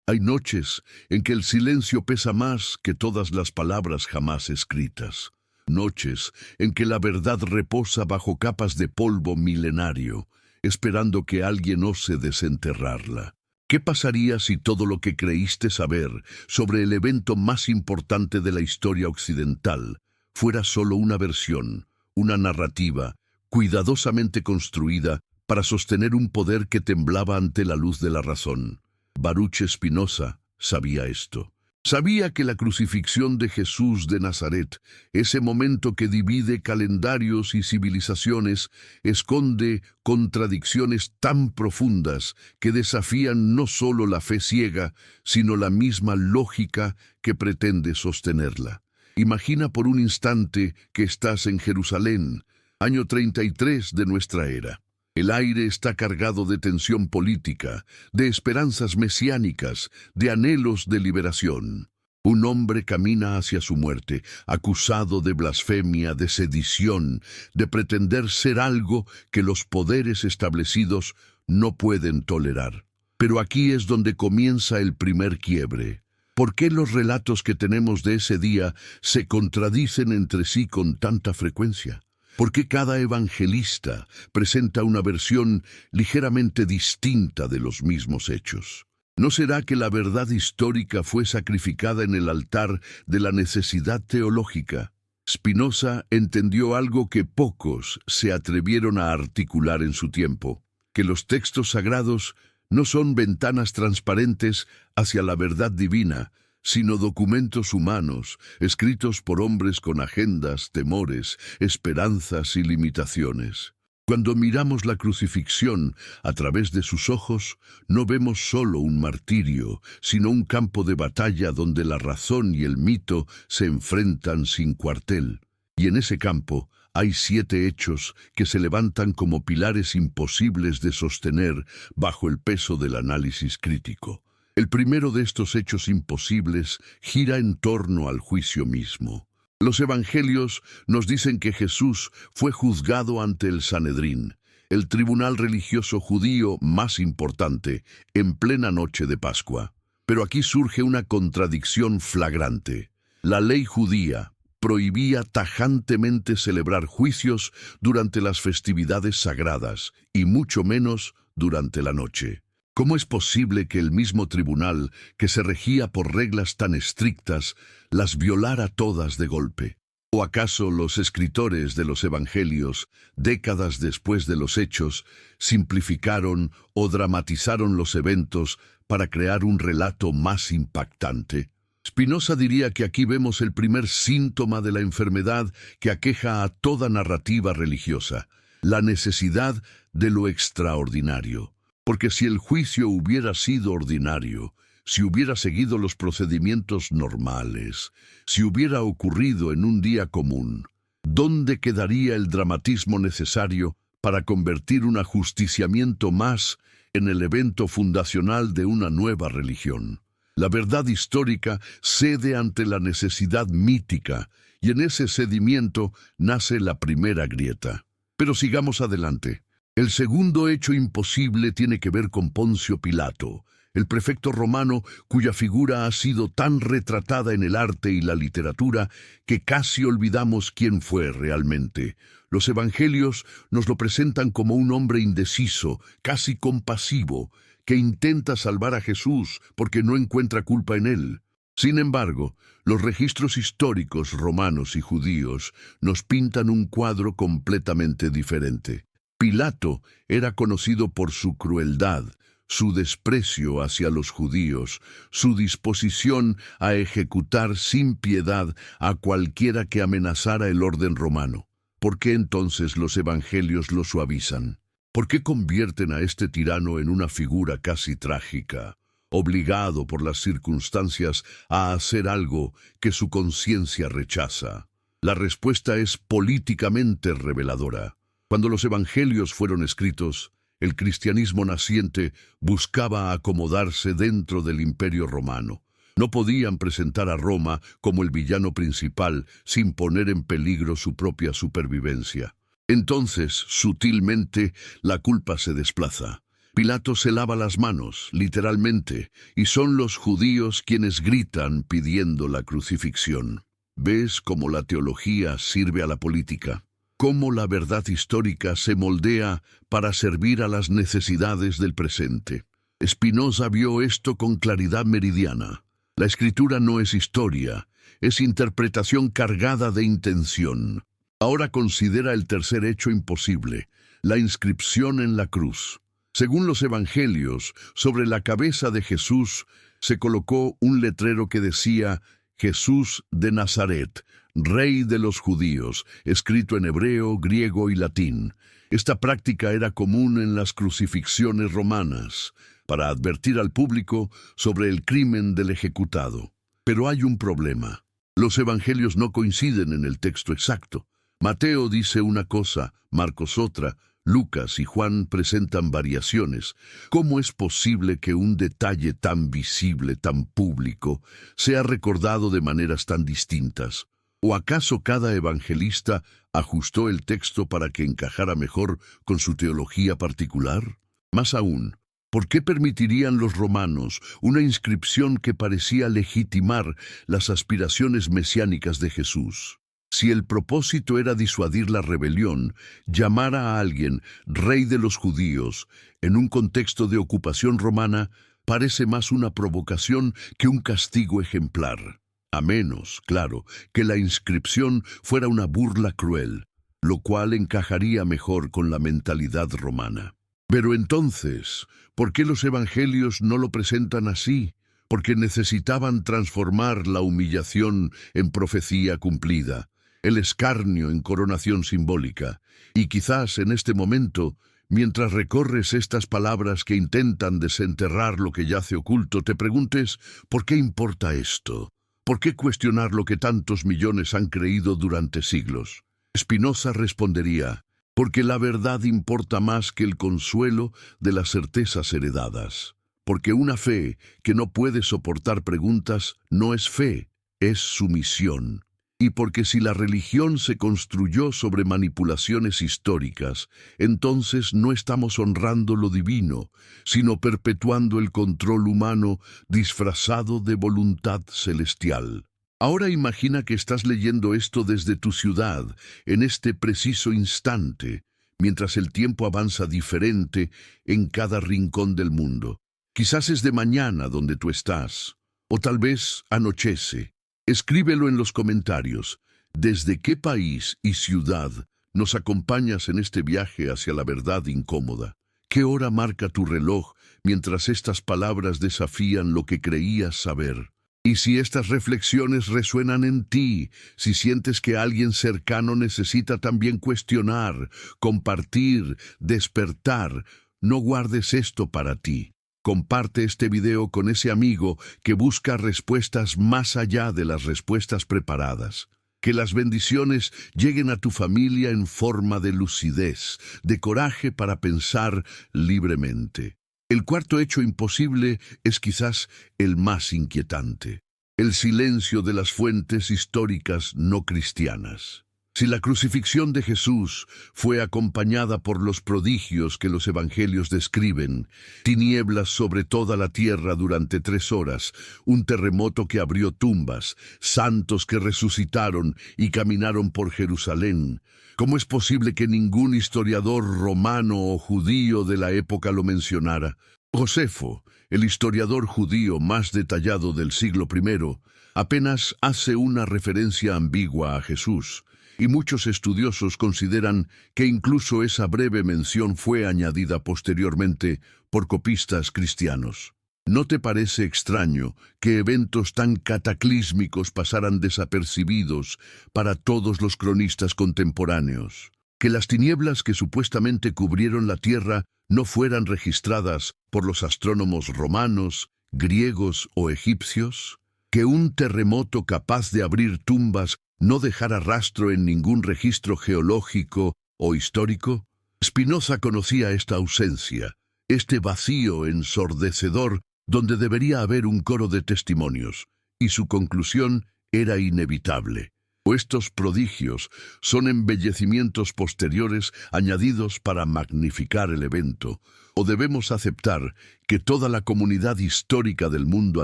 Hay noches en que el silencio pesa más que todas las palabras jamás escritas. Noches en que la verdad reposa bajo capas de polvo milenario, esperando que alguien ose desenterrarla. ¿Qué pasaría si todo lo que creíste saber sobre el evento más importante de la historia occidental fuera solo una versión, una narrativa, cuidadosamente construida para sostener un poder que temblaba ante la luz de la razón? Baruch Spinoza sabía esto. Sabía que la crucifixión de Jesús de Nazaret, ese momento que divide calendarios y civilizaciones, esconde contradicciones tan profundas que desafían no solo la fe ciega, sino la misma lógica que pretende sostenerla. Imagina por un instante que estás en Jerusalén, año 33 de nuestra era. El aire está cargado de tensión política, de esperanzas mesiánicas, de anhelos de liberación. Un hombre camina hacia su muerte, acusado de blasfemia, de sedición, de pretender ser algo que los poderes establecidos no pueden tolerar. Pero aquí es donde comienza el primer quiebre. ¿Por qué los relatos que tenemos de ese día se contradicen entre sí con tanta frecuencia? ¿Por qué cada evangelista presenta una versión ligeramente distinta de los mismos hechos? ¿No será que la verdad histórica fue sacrificada en el altar de la necesidad teológica? Spinoza entendió algo que pocos se atrevieron a articular en su tiempo, que los textos sagrados no son ventanas transparentes hacia la verdad divina, sino documentos humanos, escritos por hombres con agendas, temores, esperanzas y limitaciones. Cuando miramos la crucifixión a través de sus ojos, no vemos solo un martirio, sino un campo de batalla donde la razón y el mito se enfrentan sin cuartel. Y en ese campo hay 7 hechos que se levantan como pilares imposibles de sostener bajo el peso del análisis crítico. El primero de estos hechos imposibles gira en torno al juicio mismo. Los evangelios nos dicen que Jesús fue juzgado ante el Sanedrín, el tribunal religioso judío más importante, en plena noche de Pascua. Pero aquí surge una contradicción flagrante. La ley judía prohibía tajantemente celebrar juicios durante las festividades sagradas, y mucho menos durante la noche. ¿Cómo es posible que el mismo tribunal, que se regía por reglas tan estrictas, las violara todas de golpe? ¿O acaso los escritores de los evangelios, décadas después de los hechos, simplificaron o dramatizaron los eventos para crear un relato más impactante? Spinoza diría que aquí vemos el primer síntoma de la enfermedad que aqueja a toda narrativa religiosa, la necesidad de lo extraordinario. Porque si el juicio hubiera sido ordinario, si hubiera seguido los procedimientos normales, si hubiera ocurrido en un día común, ¿dónde quedaría el dramatismo necesario para convertir un ajusticiamiento más en el evento fundacional de una nueva religión? La verdad histórica cede ante la necesidad mítica, y en ese cedimiento nace la primera grieta. Pero sigamos adelante. El segundo hecho imposible tiene que ver con Poncio Pilato, el prefecto romano cuya figura ha sido tan retratada en el arte y la literatura que casi olvidamos quién fue realmente. Los evangelios nos lo presentan como un hombre indeciso, casi compasivo, que intenta salvar a Jesús porque no encuentra culpa en él. Sin embargo, los registros históricos romanos y judíos nos pintan un cuadro completamente diferente. Pilato era conocido por su crueldad, su desprecio hacia los judíos, su disposición a ejecutar sin piedad a cualquiera que amenazara el orden romano. ¿Por qué entonces los evangelios lo suavizan? ¿Por qué convierten a este tirano en una figura casi trágica, obligado por las circunstancias a hacer algo que su conciencia rechaza? La respuesta es políticamente reveladora. Cuando los evangelios fueron escritos, el cristianismo naciente buscaba acomodarse dentro del Imperio romano. No podían presentar a Roma como el villano principal sin poner en peligro su propia supervivencia. Entonces, sutilmente, la culpa se desplaza. Pilato se lava las manos, literalmente, y son los judíos quienes gritan pidiendo la crucifixión. ¿Ves cómo la teología sirve a la política? Cómo la verdad histórica se moldea para servir a las necesidades del presente. Spinoza vio esto con claridad meridiana. La escritura no es historia, es interpretación cargada de intención. Ahora considera el tercer hecho imposible, la inscripción en la cruz. Según los evangelios, sobre la cabeza de Jesús se colocó un letrero que decía Jesús de Nazaret, Rey de los Judíos, escrito en hebreo, griego y latín. Esta práctica era común en las crucifixiones romanas, para advertir al público sobre el crimen del ejecutado. Pero hay un problema. Los evangelios no coinciden en el texto exacto. Mateo dice una cosa, Marcos otra, Lucas y Juan presentan variaciones. ¿Cómo es posible que un detalle tan visible, tan público, sea recordado de maneras tan distintas? ¿O acaso cada evangelista ajustó el texto para que encajara mejor con su teología particular? Más aún, ¿por qué permitirían los romanos una inscripción que parecía legitimar las aspiraciones mesiánicas de Jesús? Si el propósito era disuadir la rebelión, llamar a alguien rey de los judíos en un contexto de ocupación romana parece más una provocación que un castigo ejemplar. A menos, claro, que la inscripción fuera una burla cruel, lo cual encajaría mejor con la mentalidad romana. Pero entonces, ¿por qué los evangelios no lo presentan así? Porque necesitaban transformar la humillación en profecía cumplida, el escarnio en coronación simbólica. Y quizás en este momento, mientras recorres estas palabras que intentan desenterrar lo que yace oculto, te preguntes, ¿por qué importa esto? ¿Por qué cuestionar lo que tantos millones han creído durante siglos? Spinoza respondería, porque la verdad importa más que el consuelo de las certezas heredadas. Porque una fe que no puede soportar preguntas no es fe, es sumisión. Y porque si la religión se construyó sobre manipulaciones históricas, entonces no estamos honrando lo divino, sino perpetuando el control humano disfrazado de voluntad celestial. Ahora imagina que estás leyendo esto desde tu ciudad, en este preciso instante, mientras el tiempo avanza diferente en cada rincón del mundo. Quizás es de mañana donde tú estás, o tal vez anochece. Escríbelo en los comentarios. ¿Desde qué país y ciudad nos acompañas en este viaje hacia la verdad incómoda? ¿Qué hora marca tu reloj mientras estas palabras desafían lo que creías saber? Y si estas reflexiones resuenan en ti, si sientes que alguien cercano necesita también cuestionar, compartir, despertar, no guardes esto para ti. Comparte este video con ese amigo que busca respuestas más allá de las respuestas preparadas. Que las bendiciones lleguen a tu familia en forma de lucidez, de coraje para pensar libremente. El cuarto hecho imposible es quizás el más inquietante: el silencio de las fuentes históricas no cristianas. Si la crucifixión de Jesús fue acompañada por los prodigios que los evangelios describen, tinieblas sobre toda la tierra durante 3 horas, un terremoto que abrió tumbas, santos que resucitaron y caminaron por Jerusalén, ¿cómo es posible que ningún historiador romano o judío de la época lo mencionara? Josefo, el historiador judío más detallado del siglo I, apenas hace una referencia ambigua a Jesús, y muchos estudiosos consideran que incluso esa breve mención fue añadida posteriormente por copistas cristianos. ¿No te parece extraño que eventos tan cataclísmicos pasaran desapercibidos para todos los cronistas contemporáneos? Que las tinieblas que supuestamente cubrieron la tierra no fueran registradas por los astrónomos romanos, griegos o egipcios? Que un terremoto capaz de abrir tumbas no dejara rastro en ningún registro geológico o histórico? Spinoza conocía esta ausencia, este vacío ensordecedor donde debería haber un coro de testimonios, y su conclusión era inevitable. o estos prodigios son embellecimientos posteriores añadidos para magnificar el evento, o debemos aceptar que toda la comunidad histórica del mundo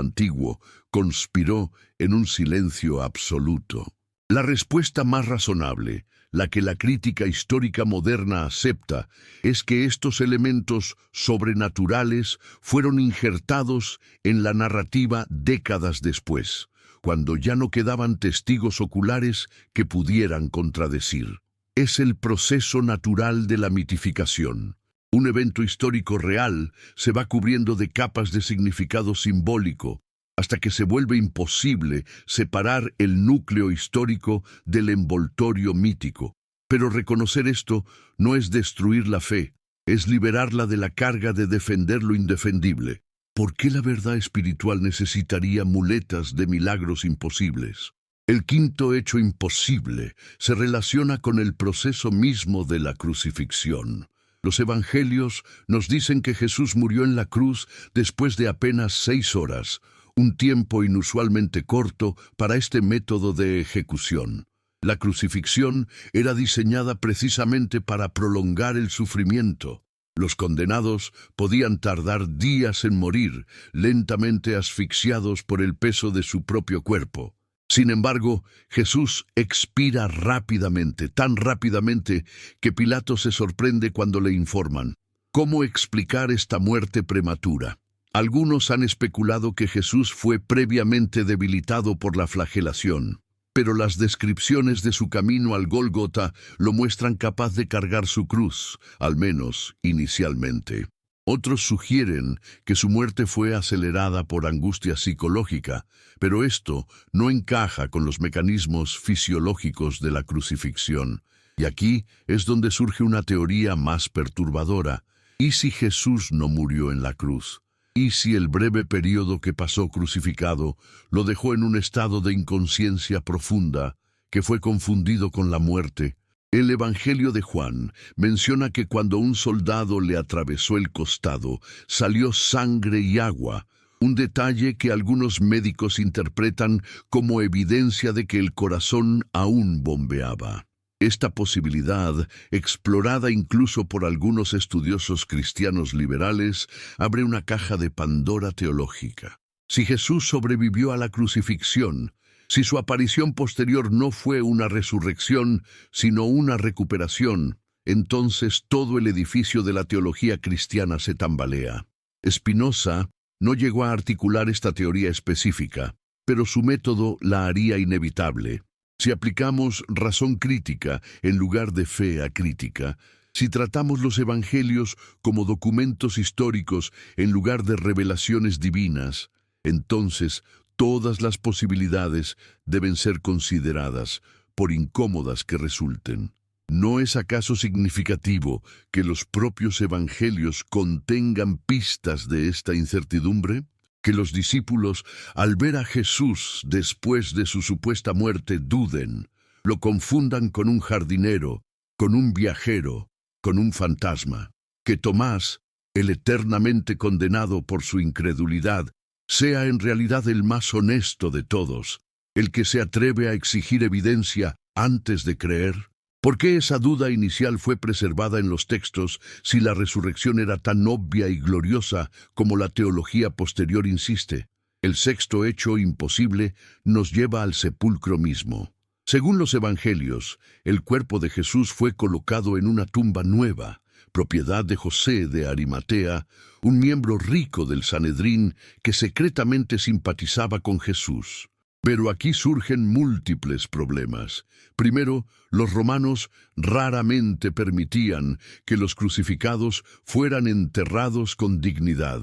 antiguo conspiró en un silencio absoluto. La respuesta más razonable, la que la crítica histórica moderna acepta, es que estos elementos sobrenaturales fueron injertados en la narrativa décadas después, cuando ya no quedaban testigos oculares que pudieran contradecir. Es el proceso natural de la mitificación. Un evento histórico real se va cubriendo de capas de significado simbólico, hasta que se vuelve imposible separar el núcleo histórico del envoltorio mítico. Pero reconocer esto no es destruir la fe, es liberarla de la carga de defender lo indefendible. ¿Por qué la verdad espiritual necesitaría muletas de milagros imposibles? El quinto hecho imposible se relaciona con el proceso mismo de la crucifixión. Los evangelios nos dicen que Jesús murió en la cruz después de apenas 6 horas, un tiempo inusualmente corto para este método de ejecución. La crucifixión era diseñada precisamente para prolongar el sufrimiento. Los condenados podían tardar días en morir, lentamente asfixiados por el peso de su propio cuerpo. Sin embargo, Jesús expira rápidamente, tan rápidamente que Pilato se sorprende cuando le informan. ¿Cómo explicar esta muerte prematura? Algunos han especulado que Jesús fue previamente debilitado por la flagelación, pero las descripciones de su camino al Gólgota lo muestran capaz de cargar su cruz, al menos inicialmente. Otros sugieren que su muerte fue acelerada por angustia psicológica, pero esto no encaja con los mecanismos fisiológicos de la crucifixión. Y aquí es donde surge una teoría más perturbadora. ¿Y si Jesús no murió en la cruz? ¿Y si el breve periodo que pasó crucificado lo dejó en un estado de inconsciencia profunda, que fue confundido con la muerte? El Evangelio de Juan menciona que cuando un soldado le atravesó el costado, salió sangre y agua, un detalle que algunos médicos interpretan como evidencia de que el corazón aún bombeaba. Esta posibilidad, explorada incluso por algunos estudiosos cristianos liberales, abre una caja de Pandora teológica. Si Jesús sobrevivió a la crucifixión, si su aparición posterior no fue una resurrección, sino una recuperación, entonces todo el edificio de la teología cristiana se tambalea. Spinoza no llegó a articular esta teoría específica, pero su método la haría inevitable. Si aplicamos razón crítica en lugar de fe acrítica, si tratamos los evangelios como documentos históricos en lugar de revelaciones divinas, entonces todas las posibilidades deben ser consideradas, por incómodas que resulten. ¿No es acaso significativo que los propios evangelios contengan pistas de esta incertidumbre? Que los discípulos, al ver a Jesús después de su supuesta muerte, duden, lo confundan con un jardinero, con un viajero, con un fantasma. Que Tomás, el eternamente condenado por su incredulidad, sea en realidad el más honesto de todos, el que se atreve a exigir evidencia antes de creer. ¿Por qué esa duda inicial fue preservada en los textos si la resurrección era tan obvia y gloriosa como la teología posterior insiste? El sexto hecho imposible nos lleva al sepulcro mismo. Según los evangelios, el cuerpo de Jesús fue colocado en una tumba nueva, propiedad de José de Arimatea, un miembro rico del Sanedrín que secretamente simpatizaba con Jesús. Pero aquí surgen múltiples problemas. Primero, los romanos raramente permitían que los crucificados fueran enterrados con dignidad.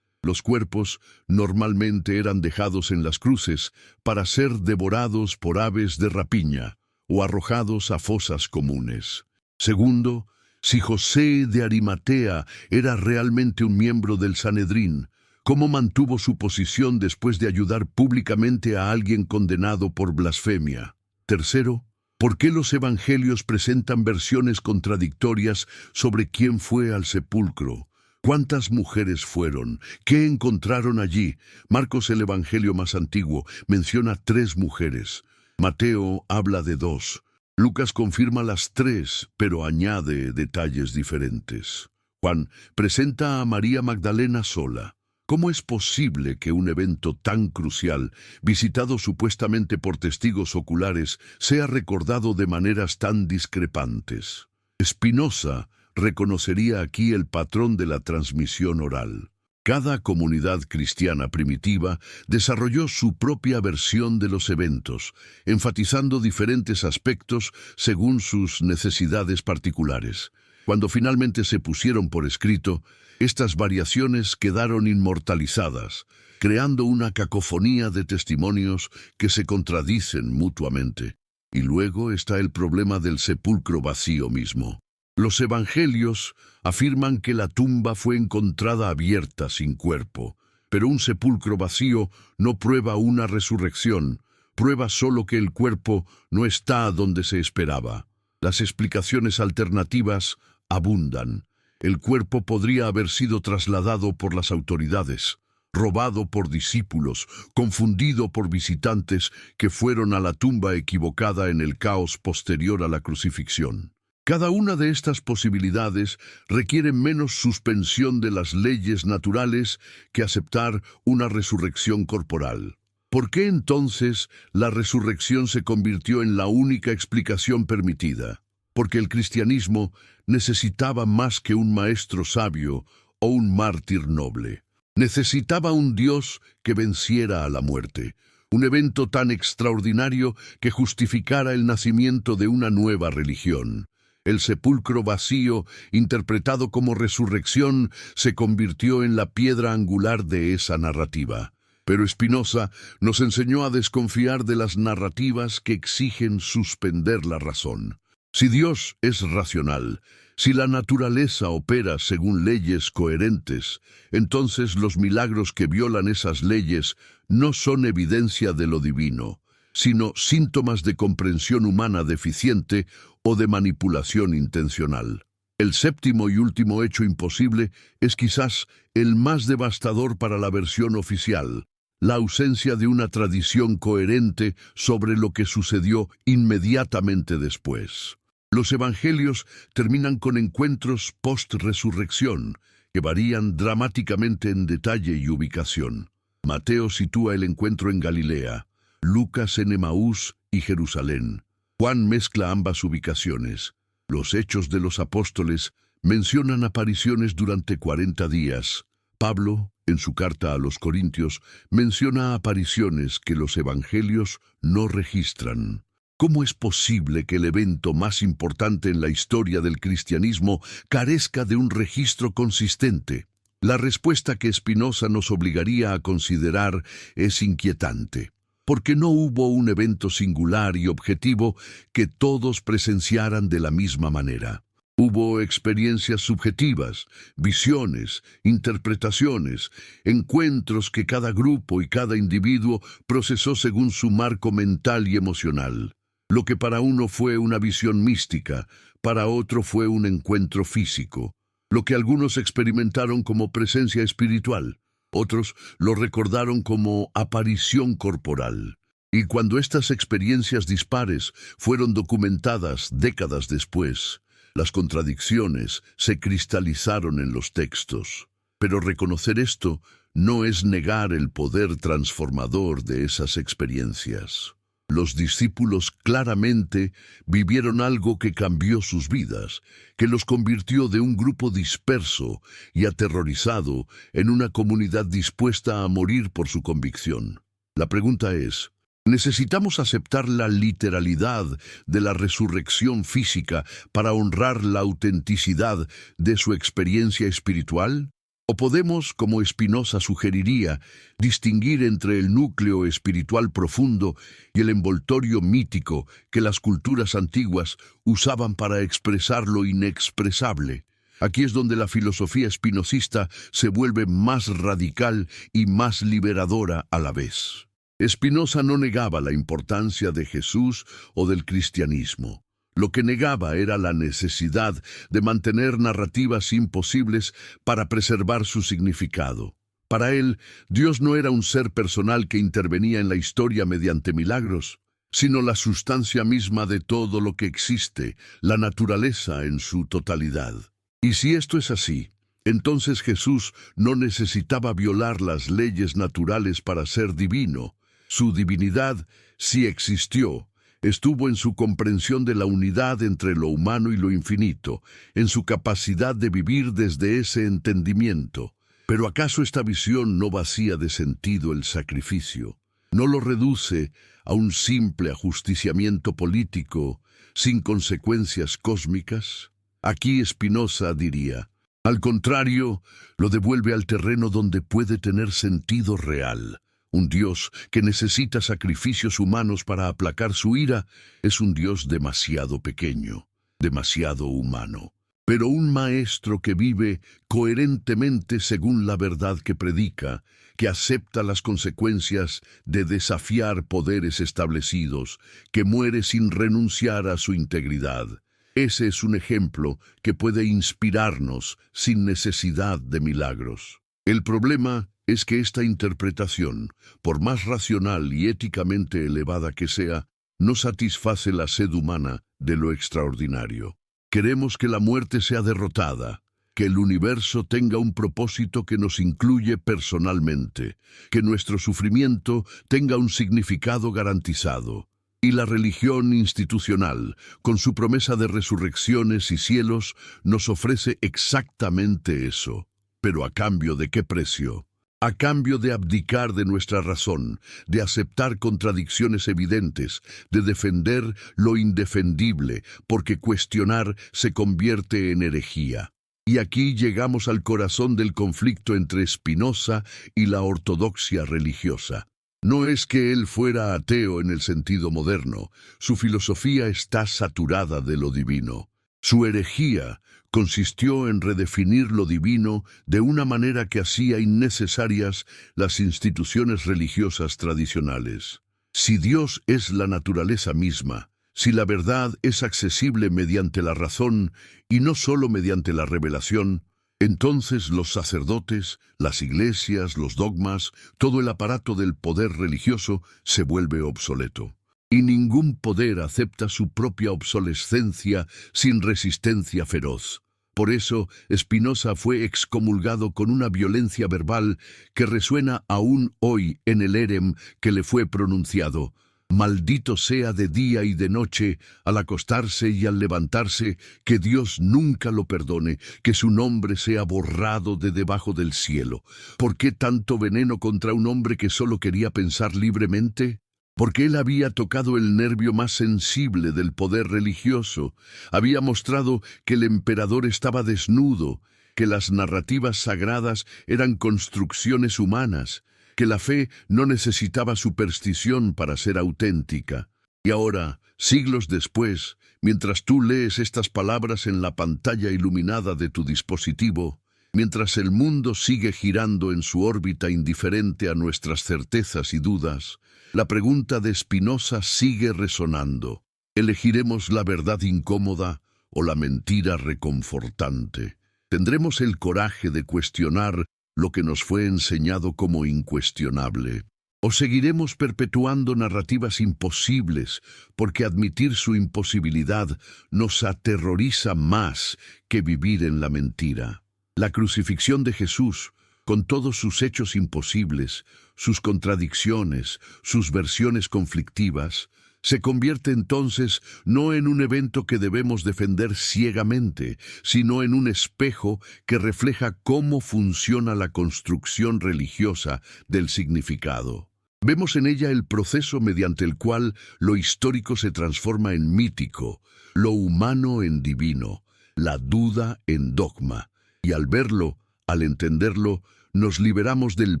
Los cuerpos normalmente eran dejados en las cruces para ser devorados por aves de rapiña o arrojados a fosas comunes. Segundo, si José de Arimatea era realmente un miembro del Sanedrín, ¿cómo mantuvo su posición después de ayudar públicamente a alguien condenado por blasfemia? Tercero, ¿por qué los evangelios presentan versiones contradictorias sobre quién fue al sepulcro? ¿Cuántas mujeres fueron? ¿Qué encontraron allí? Marcos, el evangelio más antiguo, menciona 3 mujeres. Mateo habla de 2. Lucas confirma las 3, pero añade detalles diferentes. Juan presenta a María Magdalena sola. ¿Cómo es posible que un evento tan crucial, visitado supuestamente por testigos oculares, sea recordado de maneras tan discrepantes? Spinoza reconocería aquí el patrón de la transmisión oral. Cada comunidad cristiana primitiva desarrolló su propia versión de los eventos, enfatizando diferentes aspectos según sus necesidades particulares. Cuando finalmente se pusieron por escrito, estas variaciones quedaron inmortalizadas, creando una cacofonía de testimonios que se contradicen mutuamente. Y luego está el problema del sepulcro vacío mismo. Los evangelios afirman que la tumba fue encontrada abierta sin cuerpo, pero un sepulcro vacío no prueba una resurrección, prueba solo que el cuerpo no está donde se esperaba. Las explicaciones alternativas abundan. El cuerpo podría haber sido trasladado por las autoridades, robado por discípulos, confundido por visitantes que fueron a la tumba equivocada en el caos posterior a la crucifixión. Cada una de estas posibilidades requiere menos suspensión de las leyes naturales que aceptar una resurrección corporal. ¿Por qué entonces la resurrección se convirtió en la única explicación permitida? Porque el cristianismo necesitaba más que un maestro sabio o un mártir noble. Necesitaba un Dios que venciera a la muerte, un evento tan extraordinario que justificara el nacimiento de una nueva religión. El sepulcro vacío, interpretado como resurrección, se convirtió en la piedra angular de esa narrativa. Pero Spinoza nos enseñó a desconfiar de las narrativas que exigen suspender la razón. Si Dios es racional, si la naturaleza opera según leyes coherentes, entonces los milagros que violan esas leyes no son evidencia de lo divino, sino síntomas de comprensión humana deficiente o de manipulación intencional. El séptimo y último hecho imposible es quizás el más devastador para la versión oficial, la ausencia de una tradición coherente sobre lo que sucedió inmediatamente después. Los evangelios terminan con encuentros post-resurrección, que varían dramáticamente en detalle y ubicación. Mateo sitúa el encuentro en Galilea, Lucas en Emaús y Jerusalén. Juan mezcla ambas ubicaciones. Los Hechos de los Apóstoles mencionan apariciones durante 40 días. Pablo, en su carta a los Corintios, menciona apariciones que los evangelios no registran. ¿Cómo es posible que el evento más importante en la historia del cristianismo carezca de un registro consistente? La respuesta que Spinoza nos obligaría a considerar es inquietante, porque no hubo un evento singular y objetivo que todos presenciaran de la misma manera. Hubo experiencias subjetivas, visiones, interpretaciones, encuentros que cada grupo y cada individuo procesó según su marco mental y emocional. Lo que para uno fue una visión mística, para otro fue un encuentro físico. Lo que algunos experimentaron como presencia espiritual, otros lo recordaron como aparición corporal. Y cuando estas experiencias dispares fueron documentadas décadas después, las contradicciones se cristalizaron en los textos. Pero reconocer esto no es negar el poder transformador de esas experiencias. Los discípulos claramente vivieron algo que cambió sus vidas, que los convirtió de un grupo disperso y aterrorizado en una comunidad dispuesta a morir por su convicción. La pregunta es, ¿necesitamos aceptar la literalidad de la resurrección física para honrar la autenticidad de su experiencia espiritual? ¿O podemos, como Spinoza sugeriría, distinguir entre el núcleo espiritual profundo y el envoltorio mítico que las culturas antiguas usaban para expresar lo inexpresable? Aquí es donde la filosofía espinosista se vuelve más radical y más liberadora a la vez. Spinoza no negaba la importancia de Jesús o del cristianismo. Lo que negaba era la necesidad de mantener narrativas imposibles para preservar su significado. Para él, Dios no era un ser personal que intervenía en la historia mediante milagros, sino la sustancia misma de todo lo que existe, la naturaleza en su totalidad. Y si esto es así, entonces Jesús no necesitaba violar las leyes naturales para ser divino. Su divinidad sí existió. Estuvo en su comprensión de la unidad entre lo humano y lo infinito, en su capacidad de vivir desde ese entendimiento. Pero ¿acaso esta visión no vacía de sentido el sacrificio? ¿No lo reduce a un simple ajusticiamiento político sin consecuencias cósmicas? Aquí Spinoza diría, al contrario, lo devuelve al terreno donde puede tener sentido real. Un Dios que necesita sacrificios humanos para aplacar su ira es un Dios demasiado pequeño, demasiado humano. Pero un maestro que vive coherentemente según la verdad que predica, que acepta las consecuencias de desafiar poderes establecidos, que muere sin renunciar a su integridad. Ese es un ejemplo que puede inspirarnos sin necesidad de milagros. El problema es que esta interpretación, por más racional y éticamente elevada que sea, no satisface la sed humana de lo extraordinario. Queremos que la muerte sea derrotada, que el universo tenga un propósito que nos incluye personalmente, que nuestro sufrimiento tenga un significado garantizado. Y la religión institucional, con su promesa de resurrecciones y cielos, nos ofrece exactamente eso. ¿Pero a cambio de qué precio? A cambio de abdicar de nuestra razón, de aceptar contradicciones evidentes, de defender lo indefendible, porque cuestionar se convierte en herejía. Y aquí llegamos al corazón del conflicto entre Spinoza y la ortodoxia religiosa. No es que él fuera ateo en el sentido moderno, su filosofía está saturada de lo divino. Su herejía consistió en redefinir lo divino de una manera que hacía innecesarias las instituciones religiosas tradicionales. Si Dios es la naturaleza misma, si la verdad es accesible mediante la razón y no solo mediante la revelación, entonces los sacerdotes, las iglesias, los dogmas, todo el aparato del poder religioso se vuelve obsoleto. Y ningún poder acepta su propia obsolescencia sin resistencia feroz. Por eso, Spinoza fue excomulgado con una violencia verbal que resuena aún hoy en el érem que le fue pronunciado. Maldito sea de día y de noche, al acostarse y al levantarse, que Dios nunca lo perdone, que su nombre sea borrado de debajo del cielo. ¿Por qué tanto veneno contra un hombre que solo quería pensar libremente? Porque él había tocado el nervio más sensible del poder religioso, había mostrado que el emperador estaba desnudo, que las narrativas sagradas eran construcciones humanas, que la fe no necesitaba superstición para ser auténtica. Y ahora, siglos después, mientras tú lees estas palabras en la pantalla iluminada de tu dispositivo, mientras el mundo sigue girando en su órbita indiferente a nuestras certezas y dudas, la pregunta de Spinoza sigue resonando. ¿Elegiremos la verdad incómoda o la mentira reconfortante? ¿Tendremos el coraje de cuestionar lo que nos fue enseñado como incuestionable? ¿O seguiremos perpetuando narrativas imposibles porque admitir su imposibilidad nos aterroriza más que vivir en la mentira? La crucifixión de Jesús, con todos sus hechos imposibles, sus contradicciones, sus versiones conflictivas, se convierte entonces no en un evento que debemos defender ciegamente, sino en un espejo que refleja cómo funciona la construcción religiosa del significado. Vemos en ella el proceso mediante el cual lo histórico se transforma en mítico, lo humano en divino, la duda en dogma, y al verlo, al entenderlo, nos liberamos del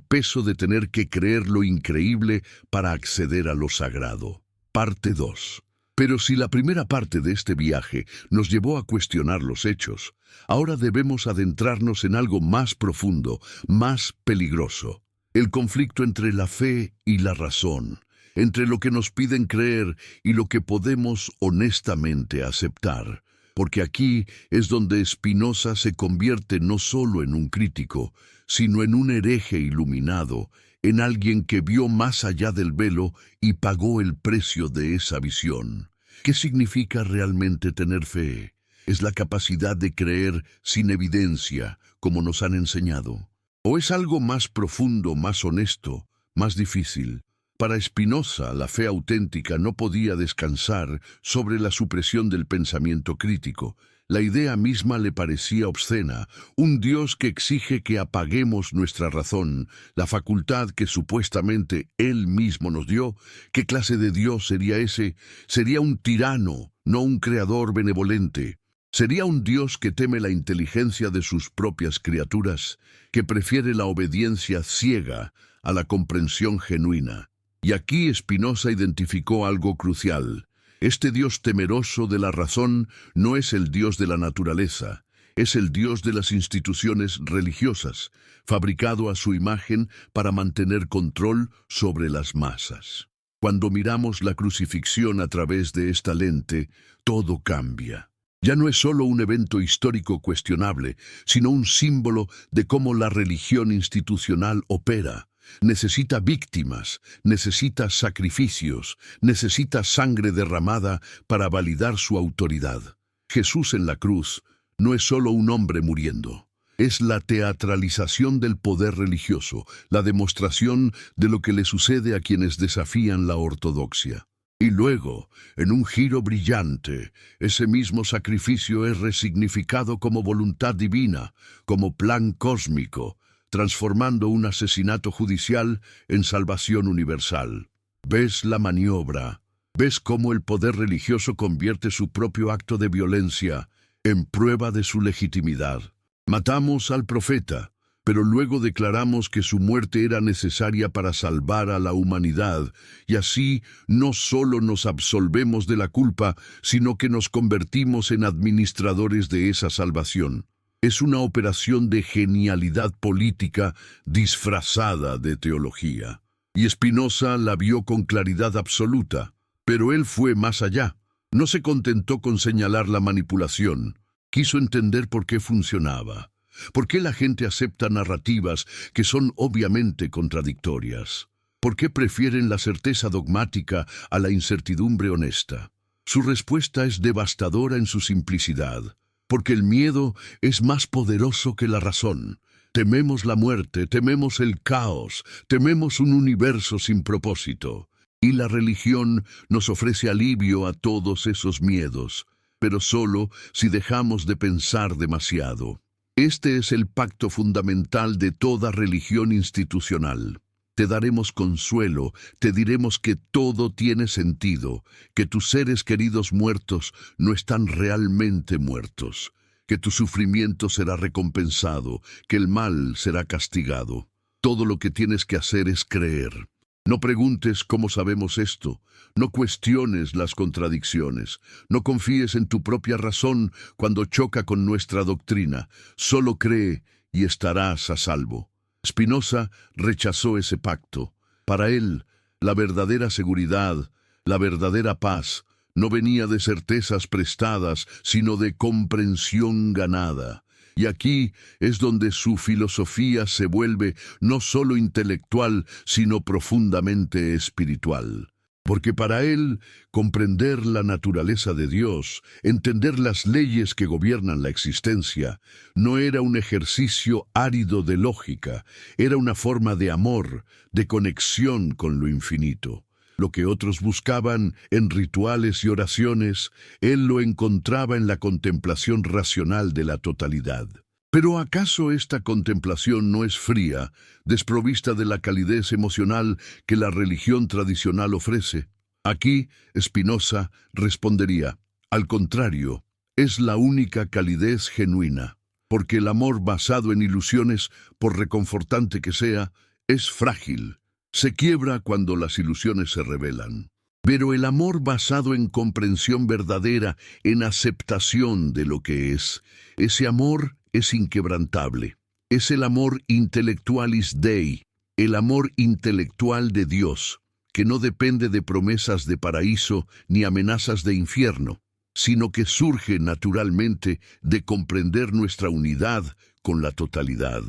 peso de tener que creer lo increíble para acceder a lo sagrado. Parte 2. Pero si la primera parte de este viaje nos llevó a cuestionar los hechos, ahora debemos adentrarnos en algo más profundo, más peligroso. El conflicto entre la fe y la razón, entre lo que nos piden creer y lo que podemos honestamente aceptar. Porque aquí es donde Spinoza se convierte no solo en un crítico, sino en un hereje iluminado, en alguien que vio más allá del velo y pagó el precio de esa visión. ¿Qué significa realmente tener fe? Es la capacidad de creer sin evidencia, como nos han enseñado. ¿O es algo más profundo, más honesto, más difícil? Para Spinoza, la fe auténtica no podía descansar sobre la supresión del pensamiento crítico. La idea misma le parecía obscena, un Dios que exige que apaguemos nuestra razón, la facultad que supuestamente Él mismo nos dio. ¿Qué clase de Dios sería ese? Sería un tirano, no un creador benevolente. Sería un Dios que teme la inteligencia de sus propias criaturas, que prefiere la obediencia ciega a la comprensión genuina. Y aquí Spinoza identificó algo crucial. Este Dios temeroso de la razón no es el Dios de la naturaleza, es el Dios de las instituciones religiosas, fabricado a su imagen para mantener control sobre las masas. Cuando miramos la crucifixión a través de esta lente, todo cambia. Ya no es solo un evento histórico cuestionable, sino un símbolo de cómo la religión institucional opera. Necesita víctimas, necesita sacrificios, necesita sangre derramada para validar su autoridad. Jesús en la cruz no es solo un hombre muriendo. Es la teatralización del poder religioso, la demostración de lo que le sucede a quienes desafían la ortodoxia. Y luego, en un giro brillante, ese mismo sacrificio es resignificado como voluntad divina, como plan cósmico, transformando un asesinato judicial en salvación universal. ¿Ves la maniobra? ¿Ves cómo el poder religioso convierte su propio acto de violencia en prueba de su legitimidad? Matamos al profeta, pero luego declaramos que su muerte era necesaria para salvar a la humanidad, y así no solo nos absolvemos de la culpa, sino que nos convertimos en administradores de esa salvación. Es una operación de genialidad política disfrazada de teología. Y Spinoza la vio con claridad absoluta, pero él fue más allá. No se contentó con señalar la manipulación, quiso entender por qué funcionaba. ¿Por qué la gente acepta narrativas que son obviamente contradictorias? ¿Por qué prefieren la certeza dogmática a la incertidumbre honesta? Su respuesta es devastadora en su simplicidad. Porque el miedo es más poderoso que la razón. Tememos la muerte, tememos el caos, tememos un universo sin propósito. Y la religión nos ofrece alivio a todos esos miedos, pero solo si dejamos de pensar demasiado. Este es el pacto fundamental de toda religión institucional. Te daremos consuelo, te diremos que todo tiene sentido, que tus seres queridos muertos no están realmente muertos, que tu sufrimiento será recompensado, que el mal será castigado. Todo lo que tienes que hacer es creer. No preguntes cómo sabemos esto, no cuestiones las contradicciones, no confíes en tu propia razón cuando choca con nuestra doctrina, solo cree y estarás a salvo. Spinoza rechazó ese pacto. Para él, la verdadera seguridad, la verdadera paz, no venía de certezas prestadas, sino de comprensión ganada. Y aquí es donde su filosofía se vuelve no solo intelectual, sino profundamente espiritual. Porque para él, comprender la naturaleza de Dios, entender las leyes que gobiernan la existencia, no era un ejercicio árido de lógica, era una forma de amor, de conexión con lo infinito. Lo que otros buscaban en rituales y oraciones, él lo encontraba en la contemplación racional de la totalidad. Pero ¿acaso esta contemplación no es fría, desprovista de la calidez emocional que la religión tradicional ofrece? Aquí, Spinoza respondería, al contrario, es la única calidez genuina, porque el amor basado en ilusiones, por reconfortante que sea, es frágil, se quiebra cuando las ilusiones se revelan. Pero el amor basado en comprensión verdadera, en aceptación de lo que es, ese amor es inquebrantable. Es el amor intellectualis Dei, el amor intelectual de Dios, que no depende de promesas de paraíso ni amenazas de infierno, sino que surge naturalmente de comprender nuestra unidad con la totalidad.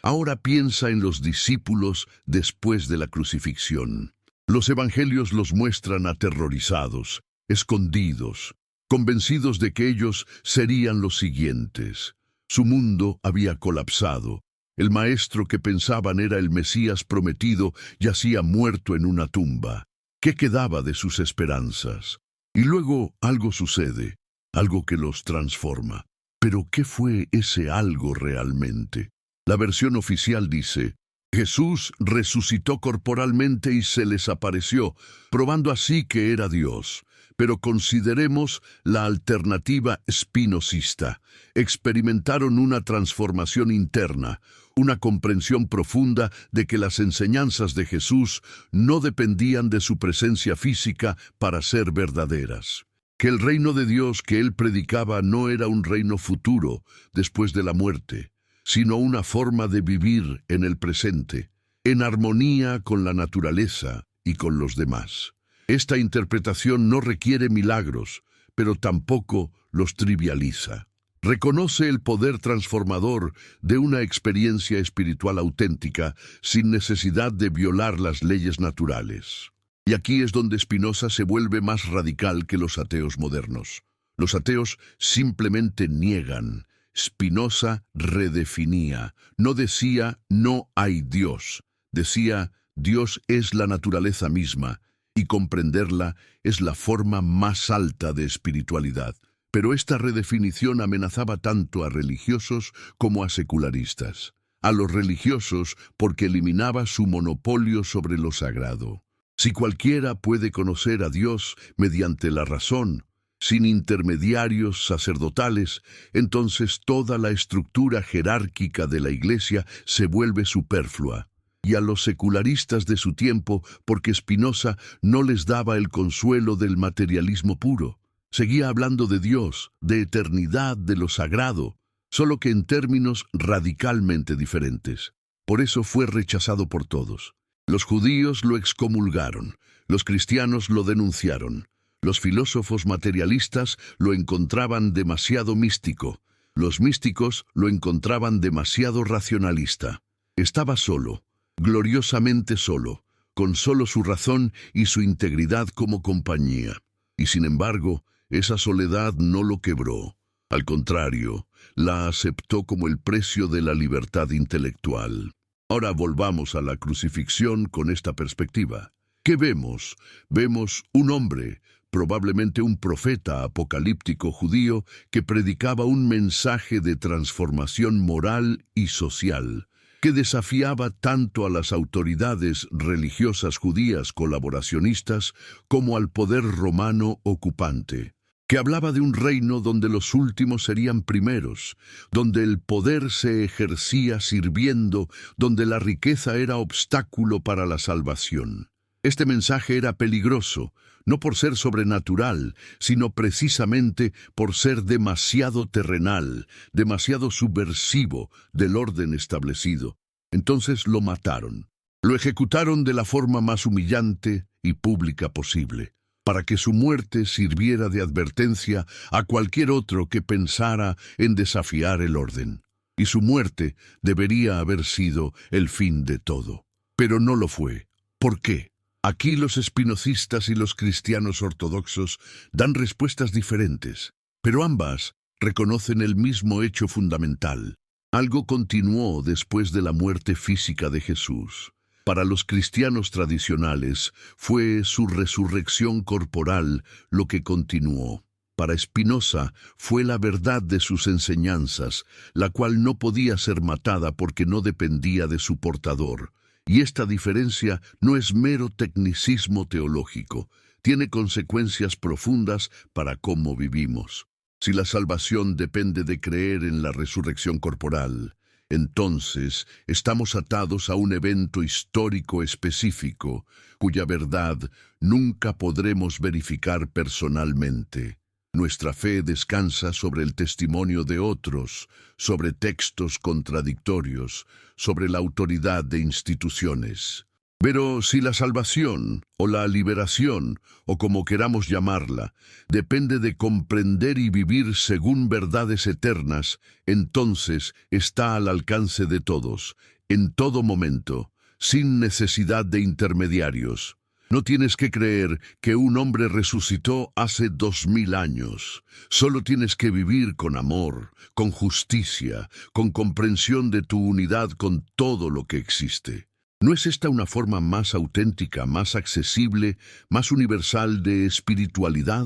Ahora piensa en los discípulos después de la crucifixión. Los evangelios los muestran aterrorizados, escondidos, convencidos de que ellos serían los siguientes. Su mundo había colapsado. El maestro que pensaban era el Mesías prometido yacía muerto en una tumba. ¿Qué quedaba de sus esperanzas? Y luego algo sucede, algo que los transforma. Pero ¿qué fue ese algo realmente? La versión oficial dice: Jesús resucitó corporalmente y se les apareció, probando así que era Dios. Pero consideremos la alternativa espinosista. Experimentaron una transformación interna, una comprensión profunda de que las enseñanzas de Jesús no dependían de su presencia física para ser verdaderas. Que el reino de Dios que él predicaba no era un reino futuro, después de la muerte, sino una forma de vivir en el presente, en armonía con la naturaleza y con los demás. Esta interpretación no requiere milagros, pero tampoco los trivializa. Reconoce el poder transformador de una experiencia espiritual auténtica sin necesidad de violar las leyes naturales. Y aquí es donde Spinoza se vuelve más radical que los ateos modernos. Los ateos simplemente niegan. Spinoza redefinía. No decía no hay Dios. Decía Dios es la naturaleza misma y comprenderla es la forma más alta de espiritualidad. Pero esta redefinición amenazaba tanto a religiosos como a secularistas. A los religiosos porque eliminaba su monopolio sobre lo sagrado. Si cualquiera puede conocer a Dios mediante la razón, sin intermediarios sacerdotales, entonces toda la estructura jerárquica de la Iglesia se vuelve superflua. Y a los secularistas de su tiempo, porque Spinoza no les daba el consuelo del materialismo puro. Seguía hablando de Dios, de eternidad, de lo sagrado, solo que en términos radicalmente diferentes. Por eso fue rechazado por todos. Los judíos lo excomulgaron, los cristianos lo denunciaron, los filósofos materialistas lo encontraban demasiado místico, los místicos lo encontraban demasiado racionalista. Estaba solo, gloriosamente solo, con solo su razón y su integridad como compañía. Y sin embargo, esa soledad no lo quebró. Al contrario, la aceptó como el precio de la libertad intelectual. Ahora volvamos a la crucifixión con esta perspectiva. ¿Qué vemos? Vemos un hombre, probablemente un profeta apocalíptico judío, que predicaba un mensaje de transformación moral y social, que desafiaba tanto a las autoridades religiosas judías colaboracionistas como al poder romano ocupante, que hablaba de un reino donde los últimos serían primeros, donde el poder se ejercía sirviendo, donde la riqueza era obstáculo para la salvación. Este mensaje era peligroso, no por ser sobrenatural, sino precisamente por ser demasiado terrenal, demasiado subversivo del orden establecido. Entonces lo mataron. Lo ejecutaron de la forma más humillante y pública posible, para que su muerte sirviera de advertencia a cualquier otro que pensara en desafiar el orden. Y su muerte debería haber sido el fin de todo. Pero no lo fue. ¿Por qué? Aquí los espinocistas y los cristianos ortodoxos dan respuestas diferentes, pero ambas reconocen el mismo hecho fundamental. Algo continuó después de la muerte física de Jesús. Para los cristianos tradicionales fue su resurrección corporal lo que continuó. Para Spinoza fue la verdad de sus enseñanzas, la cual no podía ser matada porque no dependía de su portador. Y esta diferencia no es mero tecnicismo teológico, tiene consecuencias profundas para cómo vivimos. Si la salvación depende de creer en la resurrección corporal, entonces estamos atados a un evento histórico específico, cuya verdad nunca podremos verificar personalmente. Nuestra fe descansa sobre el testimonio de otros, sobre textos contradictorios, sobre la autoridad de instituciones. Pero si la salvación, o la liberación, o como queramos llamarla, depende de comprender y vivir según verdades eternas, entonces está al alcance de todos, en todo momento, sin necesidad de intermediarios. No tienes que creer que un hombre resucitó hace 2000 años. Solo tienes que vivir con amor, con justicia, con comprensión de tu unidad con todo lo que existe. ¿No es esta una forma más auténtica, más accesible, más universal de espiritualidad?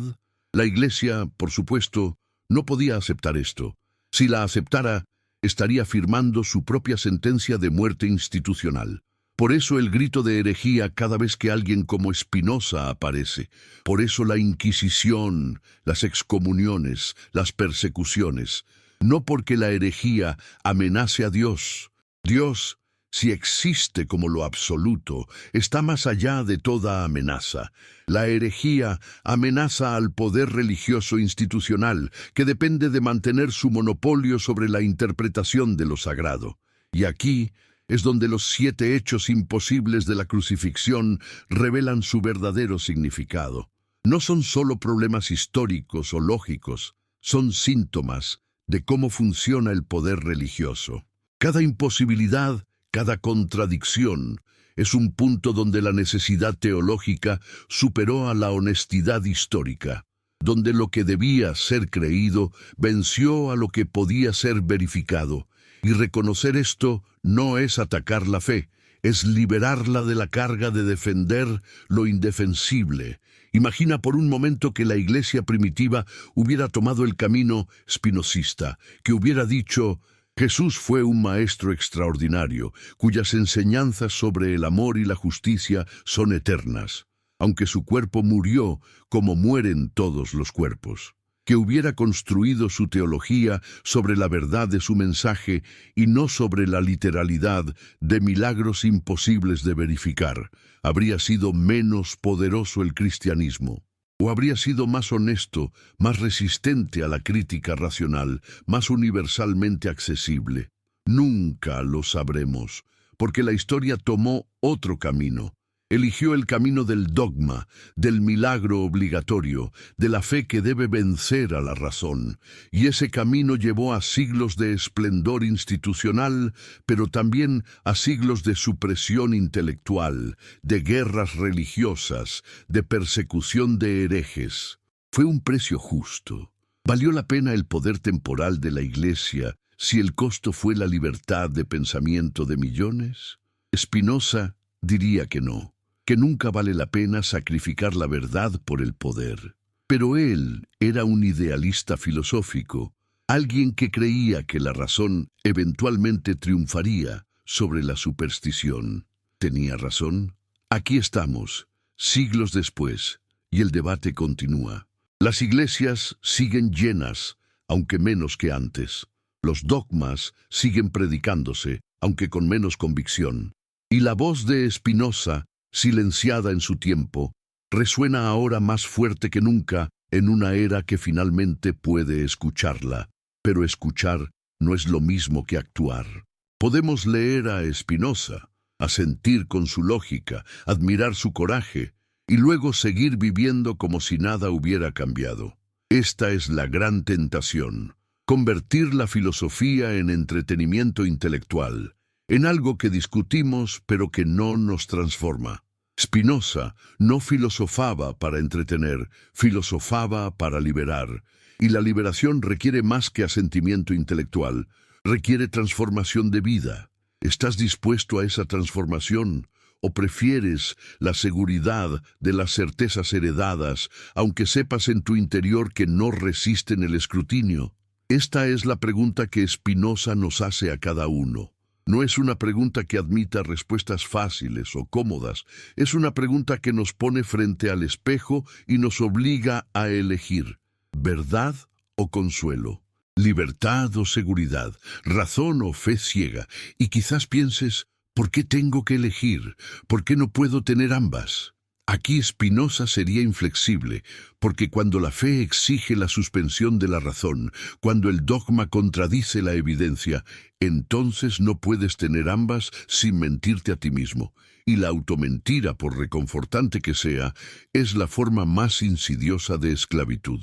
La Iglesia, por supuesto, no podía aceptar esto. Si la aceptara, estaría firmando su propia sentencia de muerte institucional. Por eso el grito de herejía cada vez que alguien como Spinoza aparece. Por eso la Inquisición, las excomuniones, las persecuciones. No porque la herejía amenace a Dios. Dios, si existe como lo absoluto, está más allá de toda amenaza. La herejía amenaza al poder religioso institucional, que depende de mantener su monopolio sobre la interpretación de lo sagrado. Y aquí es donde los 7 hechos imposibles de la crucifixión revelan su verdadero significado. No son solo problemas históricos o lógicos, son síntomas de cómo funciona el poder religioso. Cada imposibilidad, cada contradicción, es un punto donde la necesidad teológica superó a la honestidad histórica, donde lo que debía ser creído venció a lo que podía ser verificado. Y reconocer esto no es atacar la fe, es liberarla de la carga de defender lo indefensible. Imagina por un momento que la Iglesia primitiva hubiera tomado el camino spinozista, que hubiera dicho: Jesús fue un maestro extraordinario, cuyas enseñanzas sobre el amor y la justicia son eternas, aunque su cuerpo murió como mueren todos los cuerpos. Que hubiera construido su teología sobre la verdad de su mensaje y no sobre la literalidad de milagros imposibles de verificar. Habría sido menos poderoso el cristianismo. ¿O habría sido más honesto, más resistente a la crítica racional, más universalmente accesible? Nunca lo sabremos, porque la historia tomó otro camino. Eligió el camino del dogma, del milagro obligatorio, de la fe que debe vencer a la razón. Y ese camino llevó a siglos de esplendor institucional, pero también a siglos de supresión intelectual, de guerras religiosas, de persecución de herejes. Fue un precio justo. ¿Valió la pena el poder temporal de la Iglesia si el costo fue la libertad de pensamiento de millones? Spinoza diría que no, que nunca vale la pena sacrificar la verdad por el poder. Pero él era un idealista filosófico, alguien que creía que la razón eventualmente triunfaría sobre la superstición. ¿Tenía razón? Aquí estamos, siglos después, y el debate continúa. Las iglesias siguen llenas, aunque menos que antes. Los dogmas siguen predicándose, aunque con menos convicción. Y la voz de Spinoza, silenciada en su tiempo, resuena ahora más fuerte que nunca en una era que finalmente puede escucharla. Pero escuchar no es lo mismo que actuar. Podemos leer a Spinoza, asentir con su lógica, admirar su coraje, y luego seguir viviendo como si nada hubiera cambiado. Esta es la gran tentación: convertir la filosofía en entretenimiento intelectual, en algo que discutimos pero que no nos transforma. Spinoza no filosofaba para entretener, filosofaba para liberar. Y la liberación requiere más que asentimiento intelectual, requiere transformación de vida. ¿Estás dispuesto a esa transformación? ¿O prefieres la seguridad de las certezas heredadas, aunque sepas en tu interior que no resisten el escrutinio? Esta es la pregunta que Spinoza nos hace a cada uno. No es una pregunta que admita respuestas fáciles o cómodas. Es una pregunta que nos pone frente al espejo y nos obliga a elegir: ¿verdad o consuelo? ¿Libertad o seguridad? ¿Razón o fe ciega? Y quizás pienses: ¿por qué tengo que elegir? ¿Por qué no puedo tener ambas? Aquí Spinoza sería inflexible, porque cuando la fe exige la suspensión de la razón, cuando el dogma contradice la evidencia, entonces no puedes tener ambas sin mentirte a ti mismo. Y la automentira, por reconfortante que sea, es la forma más insidiosa de esclavitud.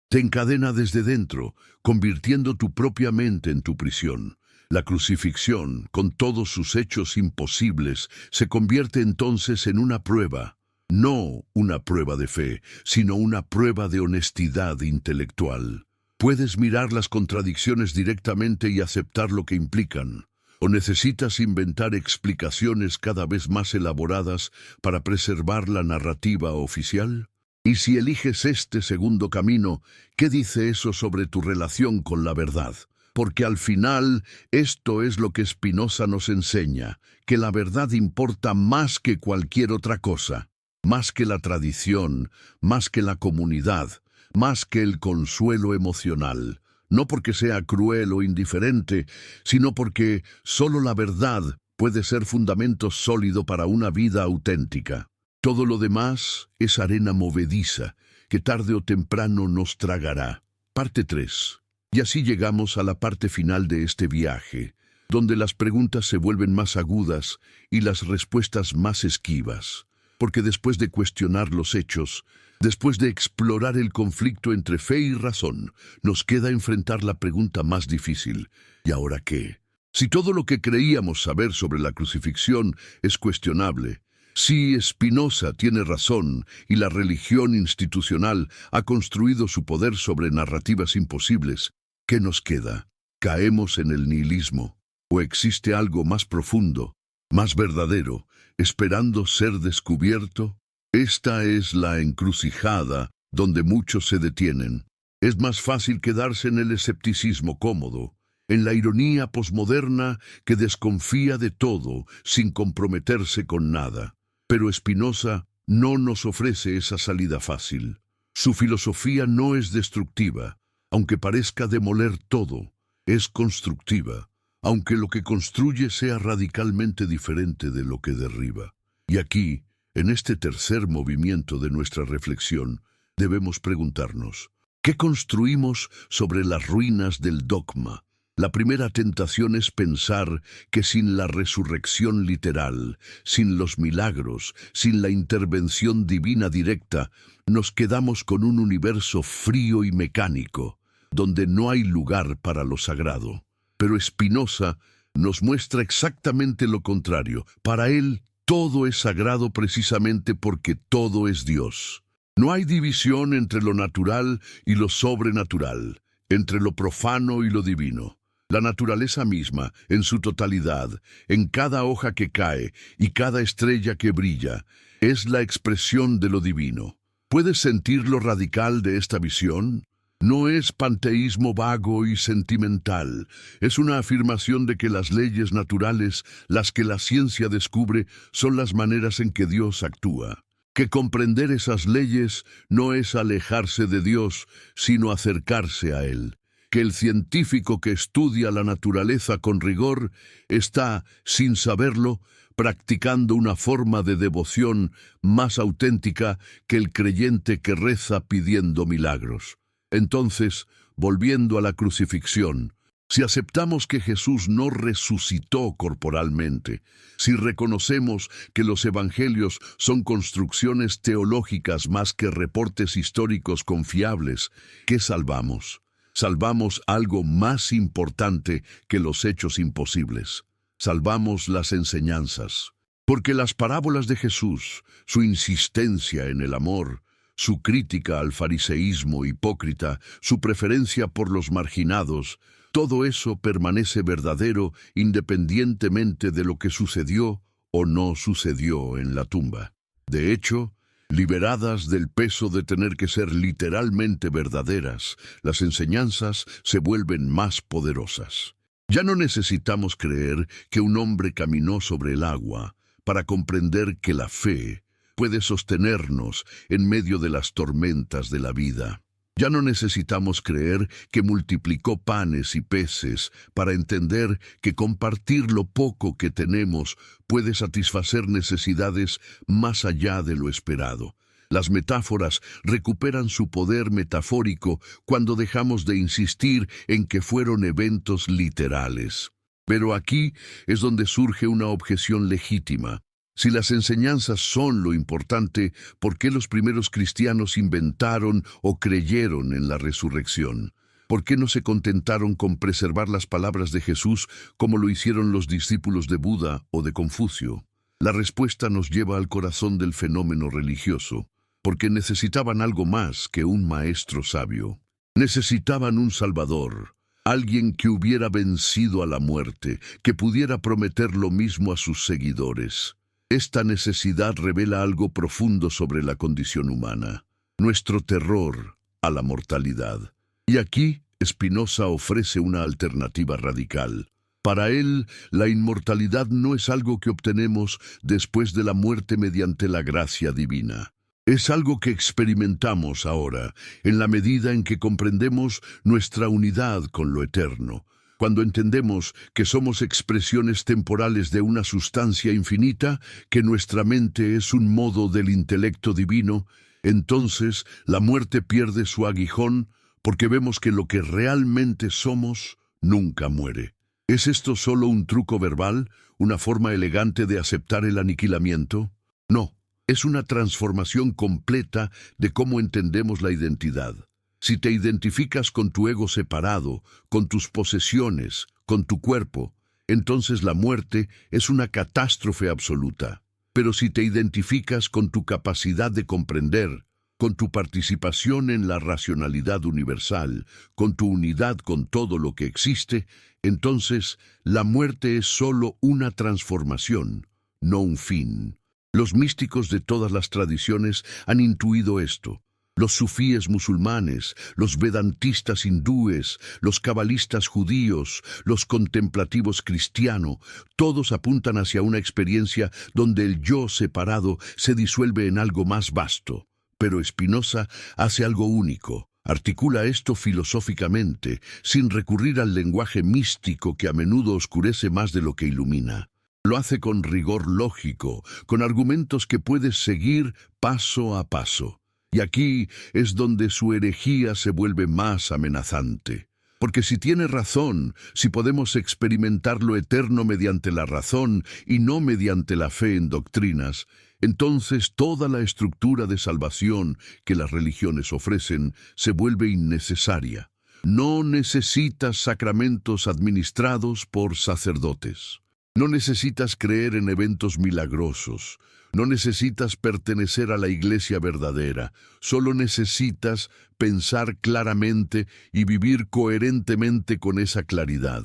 Te encadena desde dentro, convirtiendo tu propia mente en tu prisión. La crucifixión, con todos sus hechos imposibles, se convierte entonces en una prueba. No una prueba de fe, sino una prueba de honestidad intelectual. Puedes mirar las contradicciones directamente y aceptar lo que implican. ¿O necesitas inventar explicaciones cada vez más elaboradas para preservar la narrativa oficial? Y si eliges este segundo camino, ¿qué dice eso sobre tu relación con la verdad? Porque al final esto es lo que Spinoza nos enseña, que la verdad importa más que cualquier otra cosa. Más que la tradición, más que la comunidad, más que el consuelo emocional. No porque sea cruel o indiferente, sino porque solo la verdad puede ser fundamento sólido para una vida auténtica. Todo lo demás es arena movediza, que tarde o temprano nos tragará. Parte 3. Y así llegamos a la parte final de este viaje, donde las preguntas se vuelven más agudas y las respuestas más esquivas. Porque después de cuestionar los hechos, después de explorar el conflicto entre fe y razón, nos queda enfrentar la pregunta más difícil. ¿Y ahora qué? Si todo lo que creíamos saber sobre la crucifixión es cuestionable, si Spinoza tiene razón y la religión institucional ha construido su poder sobre narrativas imposibles, ¿qué nos queda? ¿Caemos en el nihilismo? ¿O existe algo más profundo, más verdadero, esperando ser descubierto? Esta es la encrucijada donde muchos se detienen. Es más fácil quedarse en el escepticismo cómodo, en la ironía posmoderna que desconfía de todo sin comprometerse con nada. Pero Spinoza no nos ofrece esa salida fácil. Su filosofía no es destructiva, aunque parezca demoler todo, es constructiva, aunque lo que construye sea radicalmente diferente de lo que derriba. Y aquí, en este tercer movimiento de nuestra reflexión, debemos preguntarnos, ¿qué construimos sobre las ruinas del dogma? La primera tentación es pensar que sin la resurrección literal, sin los milagros, sin la intervención divina directa, nos quedamos con un universo frío y mecánico, donde no hay lugar para lo sagrado. Pero Spinoza nos muestra exactamente lo contrario. Para él, todo es sagrado precisamente porque todo es Dios. No hay división entre lo natural y lo sobrenatural, entre lo profano y lo divino. La naturaleza misma, en su totalidad, en cada hoja que cae y cada estrella que brilla, es la expresión de lo divino. ¿Puedes sentir lo radical de esta visión? No es panteísmo vago y sentimental, es una afirmación de que las leyes naturales, las que la ciencia descubre, son las maneras en que Dios actúa. Que comprender esas leyes no es alejarse de Dios, sino acercarse a Él. Que el científico que estudia la naturaleza con rigor está, sin saberlo, practicando una forma de devoción más auténtica que el creyente que reza pidiendo milagros. Entonces, volviendo a la crucifixión, si aceptamos que Jesús no resucitó corporalmente, si reconocemos que los evangelios son construcciones teológicas más que reportes históricos confiables, ¿qué salvamos? Salvamos algo más importante que los hechos imposibles. Salvamos las enseñanzas. Porque las parábolas de Jesús, su insistencia en el amor, su crítica al fariseísmo hipócrita, su preferencia por los marginados, todo eso permanece verdadero independientemente de lo que sucedió o no sucedió en la tumba. De hecho, liberadas del peso de tener que ser literalmente verdaderas, las enseñanzas se vuelven más poderosas. Ya no necesitamos creer que un hombre caminó sobre el agua para comprender que la fe puede sostenernos en medio de las tormentas de la vida. Ya no necesitamos creer que multiplicó panes y peces para entender que compartir lo poco que tenemos puede satisfacer necesidades más allá de lo esperado. Las metáforas recuperan su poder metafórico cuando dejamos de insistir en que fueron eventos literales. Pero aquí es donde surge una objeción legítima. Si las enseñanzas son lo importante, ¿por qué los primeros cristianos inventaron o creyeron en la resurrección? ¿Por qué no se contentaron con preservar las palabras de Jesús como lo hicieron los discípulos de Buda o de Confucio? La respuesta nos lleva al corazón del fenómeno religioso, porque necesitaban algo más que un maestro sabio. Necesitaban un Salvador, alguien que hubiera vencido a la muerte, que pudiera prometer lo mismo a sus seguidores. Esta necesidad revela algo profundo sobre la condición humana, nuestro terror a la mortalidad. Y aquí Spinoza ofrece una alternativa radical. Para él, la inmortalidad no es algo que obtenemos después de la muerte mediante la gracia divina. Es algo que experimentamos ahora, en la medida en que comprendemos nuestra unidad con lo eterno. Cuando entendemos que somos expresiones temporales de una sustancia infinita, que nuestra mente es un modo del intelecto divino, entonces la muerte pierde su aguijón porque vemos que lo que realmente somos nunca muere. ¿Es esto solo un truco verbal, una forma elegante de aceptar el aniquilamiento? No, es una transformación completa de cómo entendemos la identidad. Si te identificas con tu ego separado, con tus posesiones, con tu cuerpo, entonces la muerte es una catástrofe absoluta. Pero si te identificas con tu capacidad de comprender, con tu participación en la racionalidad universal, con tu unidad con todo lo que existe, entonces la muerte es solo una transformación, no un fin. Los místicos de todas las tradiciones han intuido esto. Los sufíes musulmanes, los vedantistas hindúes, los cabalistas judíos, los contemplativos cristianos, todos apuntan hacia una experiencia donde el yo separado se disuelve en algo más vasto. Pero Spinoza hace algo único. Articula esto filosóficamente, sin recurrir al lenguaje místico que a menudo oscurece más de lo que ilumina. Lo hace con rigor lógico, con argumentos que puedes seguir paso a paso. Y aquí es donde su herejía se vuelve más amenazante. Porque si tiene razón, si podemos experimentar lo eterno mediante la razón y no mediante la fe en doctrinas, entonces toda la estructura de salvación que las religiones ofrecen se vuelve innecesaria. No necesitas sacramentos administrados por sacerdotes. No necesitas creer en eventos milagrosos. No necesitas pertenecer a la iglesia verdadera. Solo necesitas pensar claramente y vivir coherentemente con esa claridad.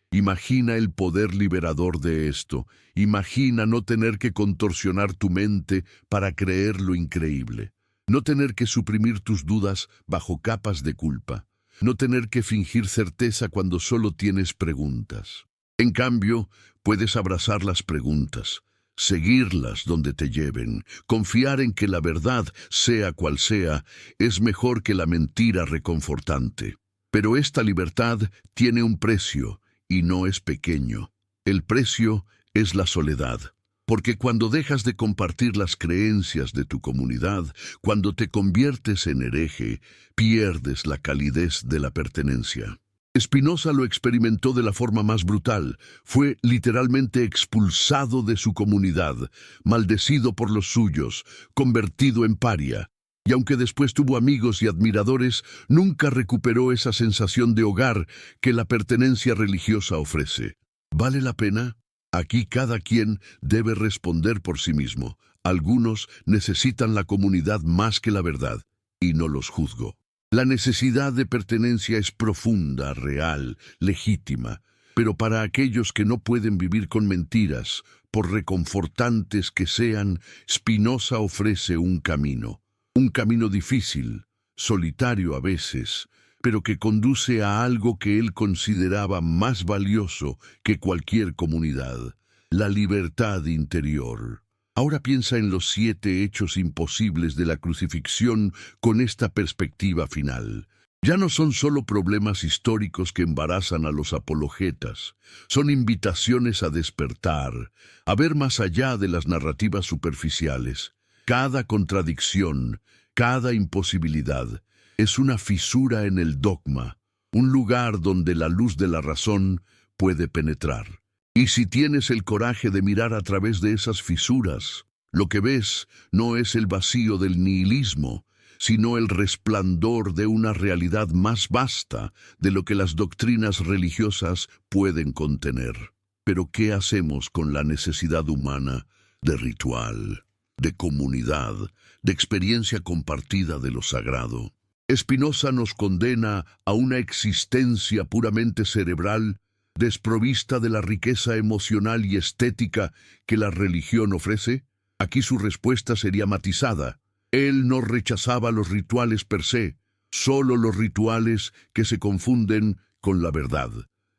Imagina el poder liberador de esto. Imagina no tener que contorsionar tu mente para creer lo increíble. No tener que suprimir tus dudas bajo capas de culpa. No tener que fingir certeza cuando solo tienes preguntas. En cambio, puedes abrazar las preguntas, seguirlas donde te lleven, confiar en que la verdad, sea cual sea, es mejor que la mentira reconfortante. Pero esta libertad tiene un precio, y no es pequeño. El precio es la soledad. Porque cuando dejas de compartir las creencias de tu comunidad, cuando te conviertes en hereje, pierdes la calidez de la pertenencia. Spinoza lo experimentó de la forma más brutal. Fue literalmente expulsado de su comunidad, maldecido por los suyos, convertido en paria. Y aunque después tuvo amigos y admiradores, nunca recuperó esa sensación de hogar que la pertenencia religiosa ofrece. ¿Vale la pena? Aquí cada quien debe responder por sí mismo. Algunos necesitan la comunidad más que la verdad, y no los juzgo. La necesidad de pertenencia es profunda, real, legítima, pero para aquellos que no pueden vivir con mentiras, por reconfortantes que sean, Spinoza ofrece un camino difícil, solitario a veces, pero que conduce a algo que él consideraba más valioso que cualquier comunidad, la libertad interior. Ahora piensa en los 7 hechos imposibles de la crucifixión con esta perspectiva final. Ya no son solo problemas históricos que embarazan a los apologetas, son invitaciones a despertar, a ver más allá de las narrativas superficiales. Cada contradicción, cada imposibilidad, es una fisura en el dogma, un lugar donde la luz de la razón puede penetrar. Y si tienes el coraje de mirar a través de esas fisuras, lo que ves no es el vacío del nihilismo, sino el resplandor de una realidad más vasta de lo que las doctrinas religiosas pueden contener. Pero ¿qué hacemos con la necesidad humana de ritual, de comunidad, de experiencia compartida de lo sagrado? Spinoza nos condena a una existencia puramente cerebral, desprovista de la riqueza emocional y estética que la religión ofrece. Aquí su respuesta sería matizada. Él no rechazaba los rituales per se, solo los rituales que se confunden con la verdad.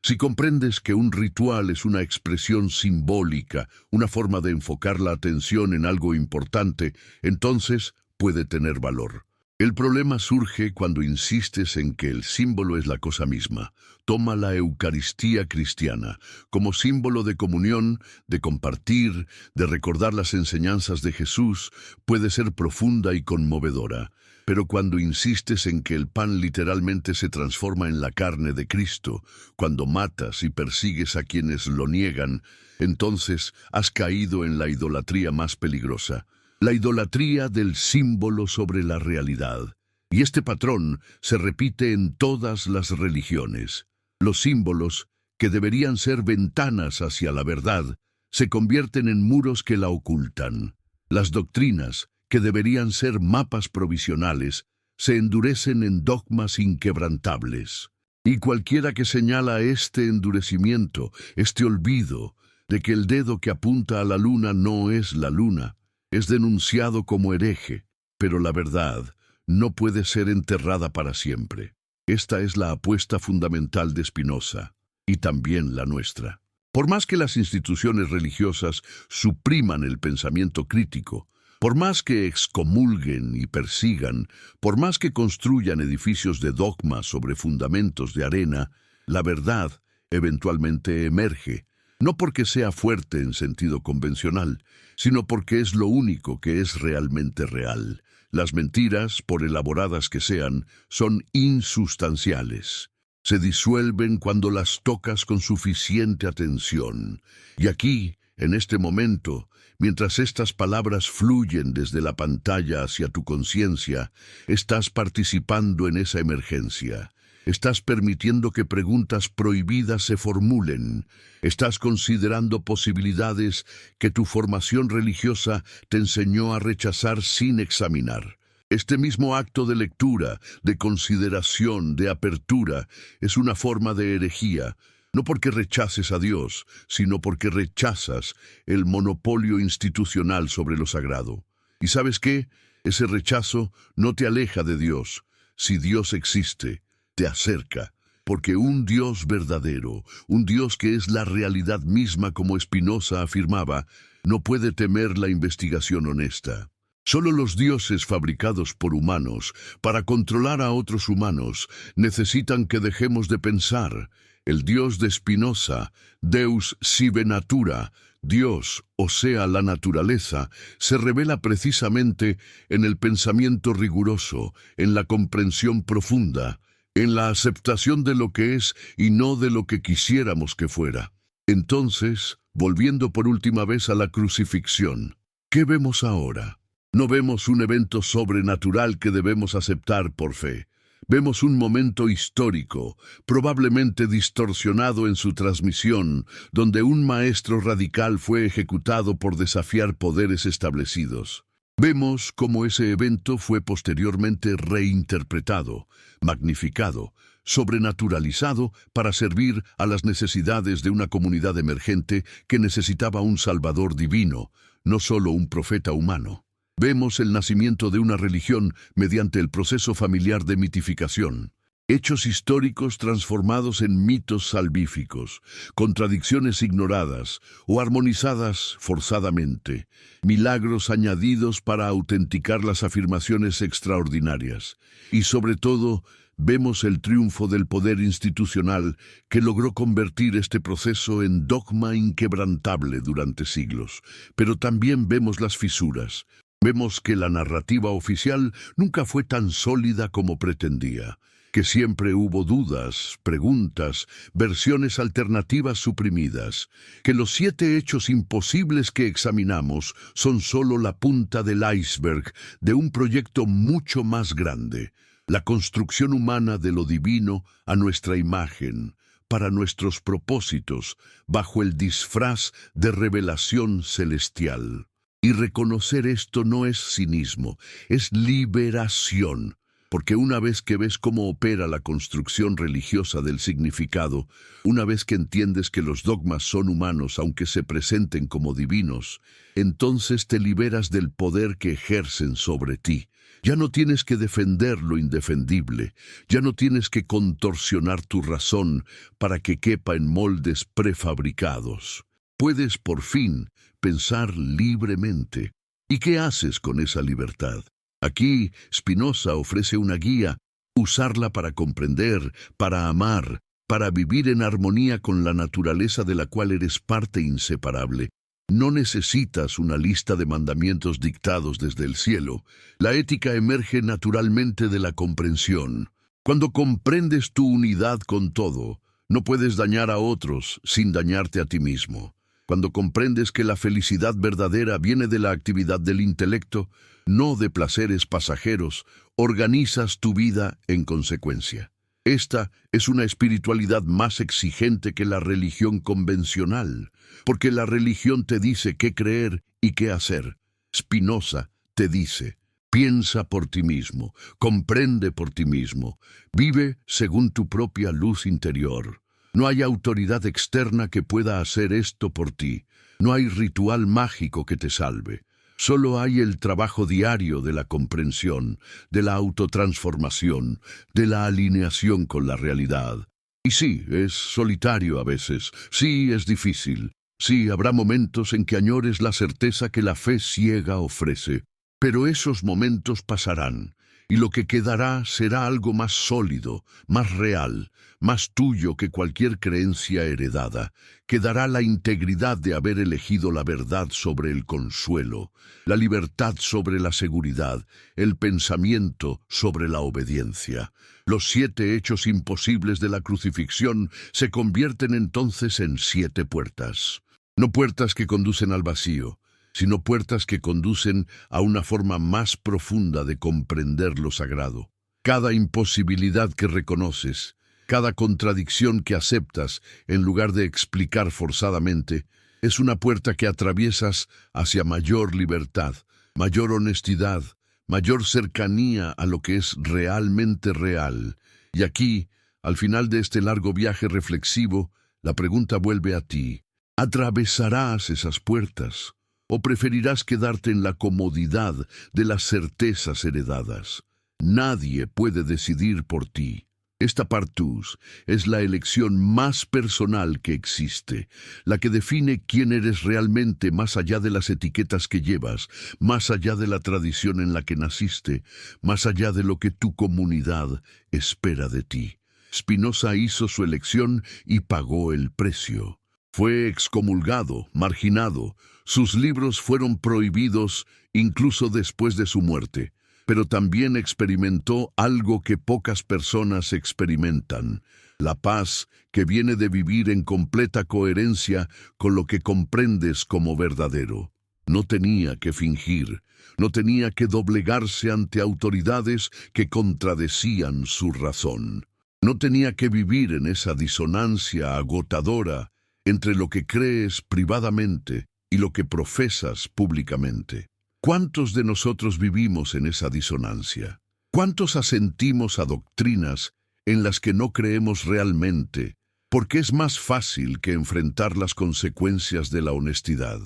Si comprendes que un ritual es una expresión simbólica, una forma de enfocar la atención en algo importante, entonces puede tener valor. El problema surge cuando insistes en que el símbolo es la cosa misma. Toma la Eucaristía cristiana como símbolo de comunión, de compartir, de recordar las enseñanzas de Jesús, puede ser profunda y conmovedora. Pero cuando insistes en que el pan literalmente se transforma en la carne de Cristo, cuando matas y persigues a quienes lo niegan, entonces has caído en la idolatría más peligrosa. La idolatría del símbolo sobre la realidad. Y este patrón se repite en todas las religiones. Los símbolos, que deberían ser ventanas hacia la verdad, se convierten en muros que la ocultan. Las doctrinas, que deberían ser mapas provisionales, se endurecen en dogmas inquebrantables. Y cualquiera que señala este endurecimiento, este olvido, de que el dedo que apunta a la luna no es la luna, es denunciado como hereje, pero la verdad no puede ser enterrada para siempre. Esta es la apuesta fundamental de Spinoza, y también la nuestra. Por más que las instituciones religiosas supriman el pensamiento crítico, por más que excomulguen y persigan, por más que construyan edificios de dogma sobre fundamentos de arena, la verdad eventualmente emerge, no porque sea fuerte en sentido convencional, sino porque es lo único que es realmente real. Las mentiras, por elaboradas que sean, son insustanciales. Se disuelven cuando las tocas con suficiente atención. Y aquí, en este momento, mientras estas palabras fluyen desde la pantalla hacia tu conciencia, estás participando en esa emergencia. Estás permitiendo que preguntas prohibidas se formulen. Estás considerando posibilidades que tu formación religiosa te enseñó a rechazar sin examinar. Este mismo acto de lectura, de consideración, de apertura, es una forma de herejía, no porque rechaces a Dios, sino porque rechazas el monopolio institucional sobre lo sagrado. ¿Y sabes qué? Ese rechazo no te aleja de Dios. Si Dios existe, te acerca, porque un Dios verdadero, un Dios que es la realidad misma como Spinoza afirmaba, no puede temer la investigación honesta. Solo los dioses fabricados por humanos, para controlar a otros humanos, necesitan que dejemos de pensar. El Dios de Spinoza, Deus sive natura, Dios, o sea, la naturaleza, se revela precisamente en el pensamiento riguroso, en la comprensión profunda, en la aceptación de lo que es y no de lo que quisiéramos que fuera. Entonces, volviendo por última vez a la crucifixión, ¿qué vemos ahora? No vemos un evento sobrenatural que debemos aceptar por fe. Vemos un momento histórico, probablemente distorsionado en su transmisión, donde un maestro radical fue ejecutado por desafiar poderes establecidos. Vemos cómo ese evento fue posteriormente reinterpretado, magnificado, sobrenaturalizado para servir a las necesidades de una comunidad emergente que necesitaba un Salvador divino, no solo un profeta humano. Vemos el nacimiento de una religión mediante el proceso familiar de mitificación. Hechos históricos transformados en mitos salvíficos, contradicciones ignoradas o armonizadas forzadamente, milagros añadidos para autenticar las afirmaciones extraordinarias. Y sobre todo, vemos el triunfo del poder institucional que logró convertir este proceso en dogma inquebrantable durante siglos. Pero también vemos las fisuras. Vemos que la narrativa oficial nunca fue tan sólida como pretendía, que siempre hubo dudas, preguntas, versiones alternativas suprimidas, que los 7 hechos imposibles que examinamos son solo la punta del iceberg de un proyecto mucho más grande, la construcción humana de lo divino a nuestra imagen, para nuestros propósitos, bajo el disfraz de revelación celestial. Y reconocer esto no es cinismo, es liberación. Porque una vez que ves cómo opera la construcción religiosa del significado, una vez que entiendes que los dogmas son humanos aunque se presenten como divinos, entonces te liberas del poder que ejercen sobre ti. Ya no tienes que defender lo indefendible, ya no tienes que contorsionar tu razón para que quepa en moldes prefabricados. Puedes por fin pensar libremente. ¿Y qué haces con esa libertad? Aquí, Spinoza ofrece una guía, usarla para comprender, para amar, para vivir en armonía con la naturaleza de la cual eres parte inseparable. No necesitas una lista de mandamientos dictados desde el cielo. La ética emerge naturalmente de la comprensión. Cuando comprendes tu unidad con todo, no puedes dañar a otros sin dañarte a ti mismo. Cuando comprendes que la felicidad verdadera viene de la actividad del intelecto, no de placeres pasajeros, organizas tu vida en consecuencia. Esta es una espiritualidad más exigente que la religión convencional, porque la religión te dice qué creer y qué hacer. Spinoza te dice: piensa por ti mismo, comprende por ti mismo, vive según tu propia luz interior. No hay autoridad externa que pueda hacer esto por ti. No hay ritual mágico que te salve. Solo hay el trabajo diario de la comprensión, de la autotransformación, de la alineación con la realidad. Y sí, es solitario a veces, sí, es difícil, sí, habrá momentos en que añores la certeza que la fe ciega ofrece, pero esos momentos pasarán, y lo que quedará será algo más sólido, más real, más tuyo que cualquier creencia heredada. Quedará la integridad de haber elegido la verdad sobre el consuelo, la libertad sobre la seguridad, el pensamiento sobre la obediencia. Los 7 hechos imposibles de la crucifixión se convierten entonces en 7 puertas. No puertas que conducen al vacío, sino puertas que conducen a una forma más profunda de comprender lo sagrado. Cada imposibilidad que reconoces, cada contradicción que aceptas en lugar de explicar forzadamente, es una puerta que atraviesas hacia mayor libertad, mayor honestidad, mayor cercanía a lo que es realmente real. Y aquí, al final de este largo viaje reflexivo, la pregunta vuelve a ti. ¿Atravesarás esas puertas? ¿O preferirás quedarte en la comodidad de las certezas heredadas? Nadie puede decidir por ti. Esta partus es la elección más personal que existe, la que define quién eres realmente más allá de las etiquetas que llevas, más allá de la tradición en la que naciste, más allá de lo que tu comunidad espera de ti. Spinoza hizo su elección y pagó el precio. Fue excomulgado, marginado, sus libros fueron prohibidos incluso después de su muerte. Pero también experimentó algo que pocas personas experimentan: la paz que viene de vivir en completa coherencia con lo que comprendes como verdadero. No tenía que fingir, no tenía que doblegarse ante autoridades que contradecían su razón. No tenía que vivir en esa disonancia agotadora entre lo que crees privadamente y lo que profesas públicamente. ¿Cuántos de nosotros vivimos en esa disonancia? ¿Cuántos asentimos a doctrinas en las que no creemos realmente, porque es más fácil que enfrentar las consecuencias de la honestidad?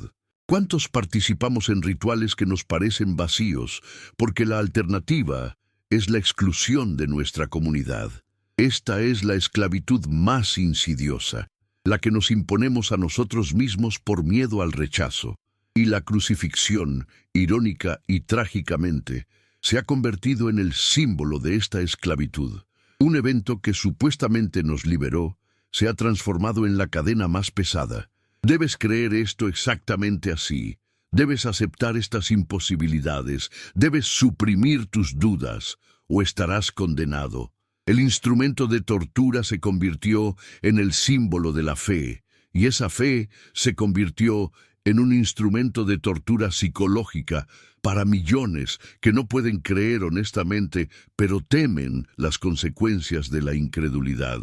¿Cuántos participamos en rituales que nos parecen vacíos, porque la alternativa es la exclusión de nuestra comunidad? Esta es la esclavitud más insidiosa, la que nos imponemos a nosotros mismos por miedo al rechazo. Y la crucifixión, irónica y trágicamente, se ha convertido en el símbolo de esta esclavitud. Un evento que supuestamente nos liberó, se ha transformado en la cadena más pesada. Debes creer esto exactamente así. Debes aceptar estas imposibilidades. Debes suprimir tus dudas, o estarás condenado. El instrumento de tortura se convirtió en el símbolo de la fe, y esa fe se convirtió en un instrumento de tortura psicológica para millones que no pueden creer honestamente, pero temen las consecuencias de la incredulidad.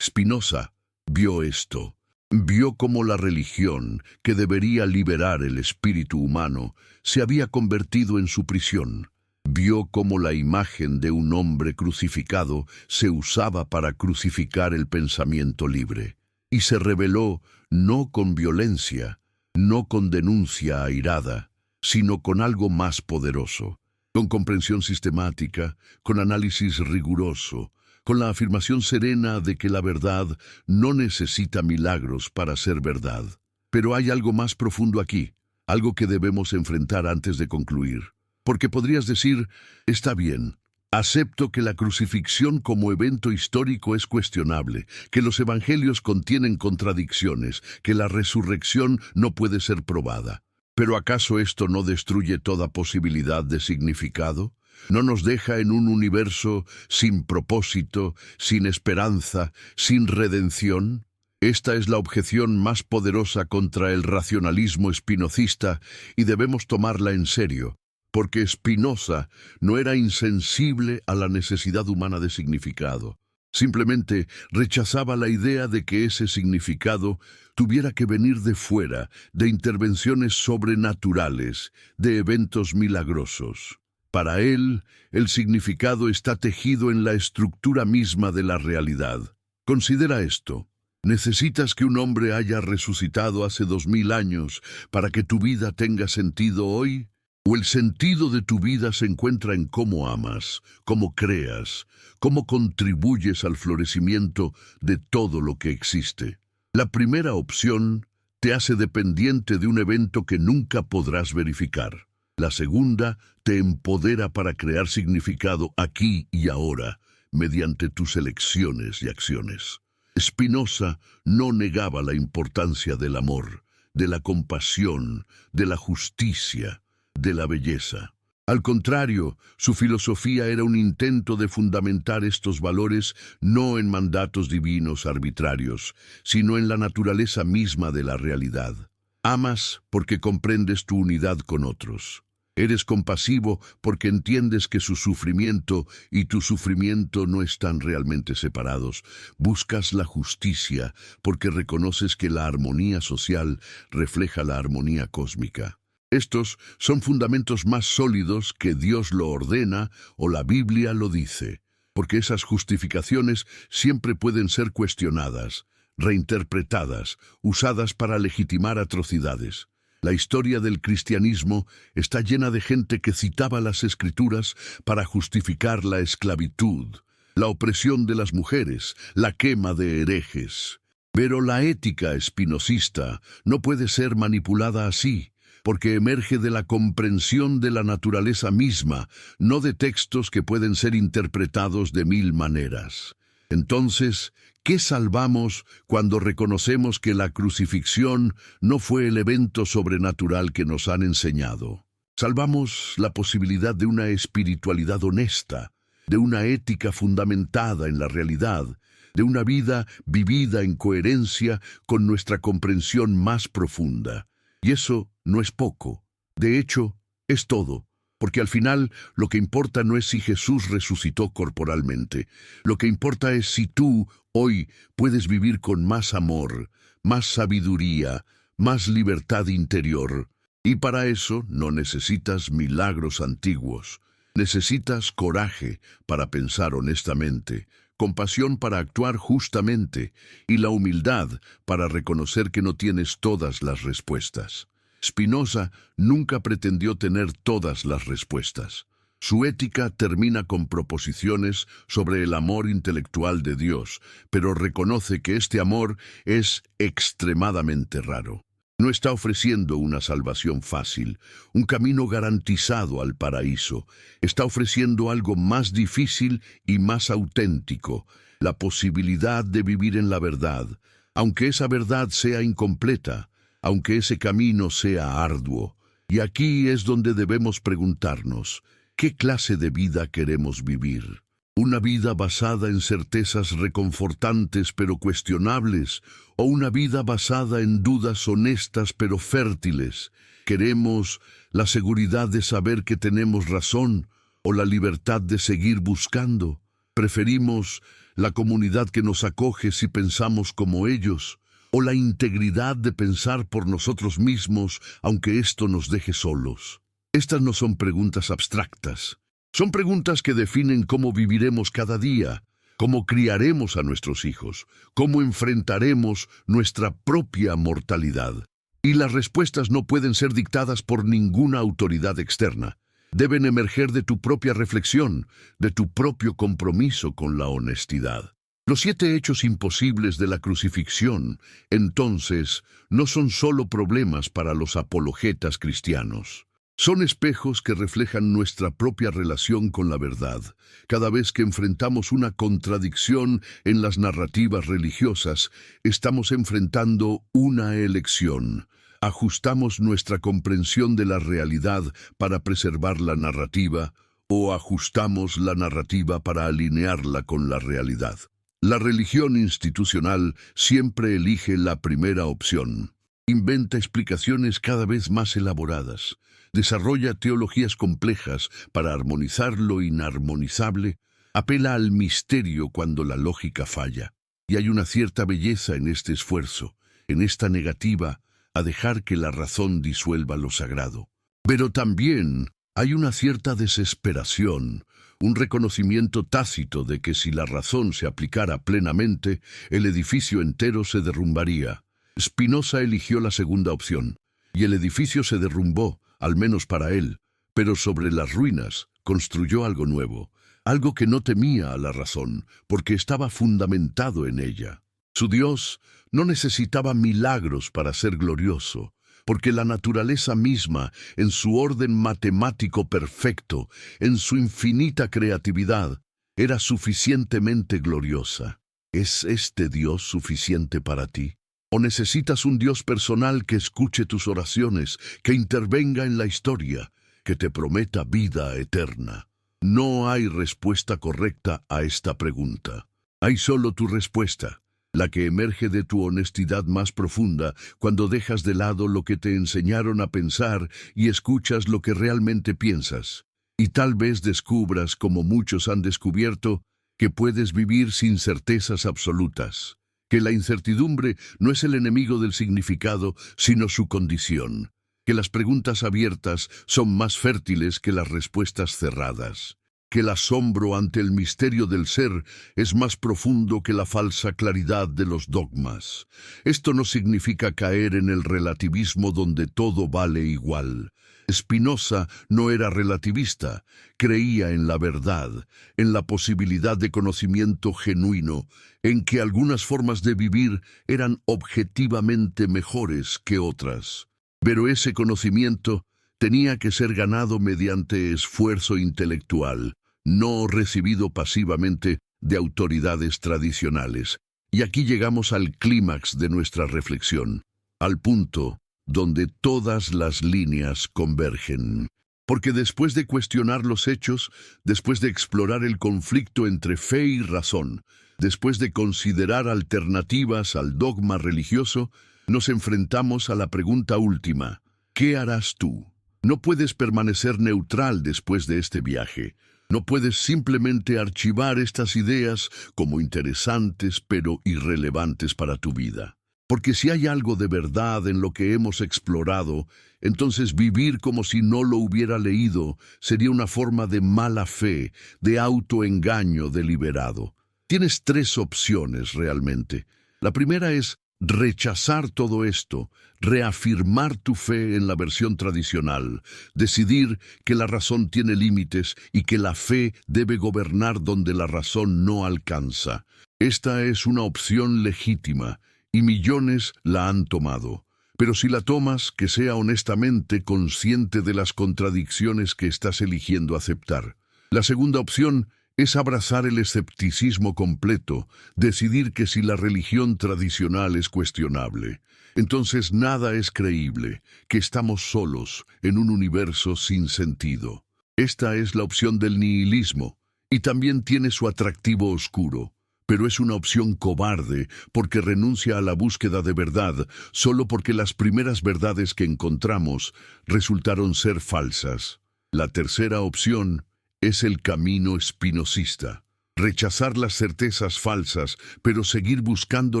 Spinoza vio esto. Vio cómo la religión, que debería liberar el espíritu humano, se había convertido en su prisión. Vio cómo la imagen de un hombre crucificado se usaba para crucificar el pensamiento libre. Y se rebeló no con violencia, no con denuncia airada, sino con algo más poderoso, con comprensión sistemática, con análisis riguroso, con la afirmación serena de que la verdad no necesita milagros para ser verdad. Pero hay algo más profundo aquí, algo que debemos enfrentar antes de concluir. Porque podrías decir, está bien, acepto que la crucifixión como evento histórico es cuestionable, que los evangelios contienen contradicciones, que la resurrección no puede ser probada. ¿Pero acaso esto no destruye toda posibilidad de significado? ¿No nos deja en un universo sin propósito, sin esperanza, sin redención? Esta es la objeción más poderosa contra el racionalismo spinozista y debemos tomarla en serio. Porque Spinoza no era insensible a la necesidad humana de significado. Simplemente rechazaba la idea de que ese significado tuviera que venir de fuera, de intervenciones sobrenaturales, de eventos milagrosos. Para él, el significado está tejido en la estructura misma de la realidad. Considera esto. ¿Necesitas que un hombre haya resucitado hace 2000 años para que tu vida tenga sentido hoy? ¿O el sentido de tu vida se encuentra en cómo amas, cómo creas, cómo contribuyes al florecimiento de todo lo que existe? La primera opción te hace dependiente de un evento que nunca podrás verificar. La segunda te empodera para crear significado aquí y ahora, mediante tus elecciones y acciones. Spinoza no negaba la importancia del amor, de la compasión, de la justicia, de la belleza. Al contrario, su filosofía era un intento de fundamentar estos valores no en mandatos divinos arbitrarios, sino en la naturaleza misma de la realidad. Amas porque comprendes tu unidad con otros. Eres compasivo porque entiendes que su sufrimiento y tu sufrimiento no están realmente separados. Buscas la justicia porque reconoces que la armonía social refleja la armonía cósmica. Estos son fundamentos más sólidos que Dios lo ordena o la Biblia lo dice, porque esas justificaciones siempre pueden ser cuestionadas, reinterpretadas, usadas para legitimar atrocidades. La historia del cristianismo está llena de gente que citaba las Escrituras para justificar la esclavitud, la opresión de las mujeres, la quema de herejes. Pero la ética espinosista no puede ser manipulada así, porque emerge de la comprensión de la naturaleza misma, no de textos que pueden ser interpretados de 1000 maneras. Entonces, ¿qué salvamos cuando reconocemos que la crucifixión no fue el evento sobrenatural que nos han enseñado? Salvamos la posibilidad de una espiritualidad honesta, de una ética fundamentada en la realidad, de una vida vivida en coherencia con nuestra comprensión más profunda. Y eso no es poco. De hecho, es todo. Porque al final lo que importa no es si Jesús resucitó corporalmente. Lo que importa es si tú, hoy, puedes vivir con más amor, más sabiduría, más libertad interior. Y para eso no necesitas milagros antiguos. Necesitas coraje para pensar honestamente, compasión para actuar justamente y la humildad para reconocer que no tienes todas las respuestas. Spinoza nunca pretendió tener todas las respuestas. Su ética termina con proposiciones sobre el amor intelectual de Dios, pero reconoce que este amor es extremadamente raro. No está ofreciendo una salvación fácil, un camino garantizado al paraíso. Está ofreciendo algo más difícil y más auténtico, la posibilidad de vivir en la verdad, aunque esa verdad sea incompleta, aunque ese camino sea arduo. Y aquí es donde debemos preguntarnos, ¿qué clase de vida queremos vivir? ¿Una vida basada en certezas reconfortantes pero cuestionables? ¿O una vida basada en dudas honestas pero fértiles? ¿Queremos la seguridad de saber que tenemos razón o la libertad de seguir buscando? ¿Preferimos la comunidad que nos acoge si pensamos como ellos? ¿O la integridad de pensar por nosotros mismos aunque esto nos deje solos? Estas no son preguntas abstractas. Son preguntas que definen cómo viviremos cada día, cómo criaremos a nuestros hijos, cómo enfrentaremos nuestra propia mortalidad. Y las respuestas no pueden ser dictadas por ninguna autoridad externa. Deben emerger de tu propia reflexión, de tu propio compromiso con la honestidad. Los 7 hechos imposibles de la crucifixión, entonces, no son solo problemas para los apologetas cristianos. Son espejos que reflejan nuestra propia relación con la verdad. Cada vez que enfrentamos una contradicción en las narrativas religiosas, estamos enfrentando una elección. ¿Ajustamos nuestra comprensión de la realidad para preservar la narrativa o ajustamos la narrativa para alinearla con la realidad? La religión institucional siempre elige la primera opción. Inventa explicaciones cada vez más elaboradas. Desarrolla teologías complejas para armonizar lo inarmonizable. Apela al misterio cuando la lógica falla. Y hay una cierta belleza en este esfuerzo, en esta negativa a dejar que la razón disuelva lo sagrado. Pero también hay una cierta desesperación, un reconocimiento tácito de que si la razón se aplicara plenamente, el edificio entero se derrumbaría. Spinoza eligió la segunda opción, y el edificio se derrumbó, al menos para él, pero sobre las ruinas construyó algo nuevo, algo que no temía a la razón, porque estaba fundamentado en ella. Su Dios no necesitaba milagros para ser glorioso, porque la naturaleza misma, en su orden matemático perfecto, en su infinita creatividad, era suficientemente gloriosa. ¿Es este Dios suficiente para ti? ¿O necesitas un Dios personal que escuche tus oraciones, que intervenga en la historia, que te prometa vida eterna? No hay respuesta correcta a esta pregunta. Hay solo tu respuesta, la que emerge de tu honestidad más profunda cuando dejas de lado lo que te enseñaron a pensar y escuchas lo que realmente piensas. Y tal vez descubras, como muchos han descubierto, que puedes vivir sin certezas absolutas. Que la incertidumbre no es el enemigo del significado, sino su condición. Que las preguntas abiertas son más fértiles que las respuestas cerradas. Que el asombro ante el misterio del ser es más profundo que la falsa claridad de los dogmas. Esto no significa caer en el relativismo donde todo vale igual. Spinoza no era relativista, creía en la verdad, en la posibilidad de conocimiento genuino, en que algunas formas de vivir eran objetivamente mejores que otras. Pero ese conocimiento tenía que ser ganado mediante esfuerzo intelectual, no recibido pasivamente de autoridades tradicionales. Y aquí llegamos al clímax de nuestra reflexión, al punto donde todas las líneas convergen. Porque después de cuestionar los hechos, después de explorar el conflicto entre fe y razón, después de considerar alternativas al dogma religioso, nos enfrentamos a la pregunta última: ¿qué harás tú? No puedes permanecer neutral después de este viaje. No puedes simplemente archivar estas ideas como interesantes pero irrelevantes para tu vida. Porque si hay algo de verdad en lo que hemos explorado, entonces vivir como si no lo hubiera leído sería una forma de mala fe, de autoengaño deliberado. Tienes 3 opciones realmente. La primera es Rechazar todo esto, reafirmar tu fe en la versión tradicional, decidir que la razón tiene límites y que la fe debe gobernar donde la razón no alcanza. Esta es una opción legítima y millones la han tomado. Pero si la tomas, que sea honestamente consciente de las contradicciones que estás eligiendo aceptar. La segunda opción es abrazar el escepticismo completo, decidir que si la religión tradicional es cuestionable, entonces nada es creíble, que estamos solos en un universo sin sentido. Esta es la opción del nihilismo, y también tiene su atractivo oscuro, pero es una opción cobarde porque renuncia a la búsqueda de verdad solo porque las primeras verdades que encontramos resultaron ser falsas. La tercera opción es el camino espinosista. Rechazar las certezas falsas, pero seguir buscando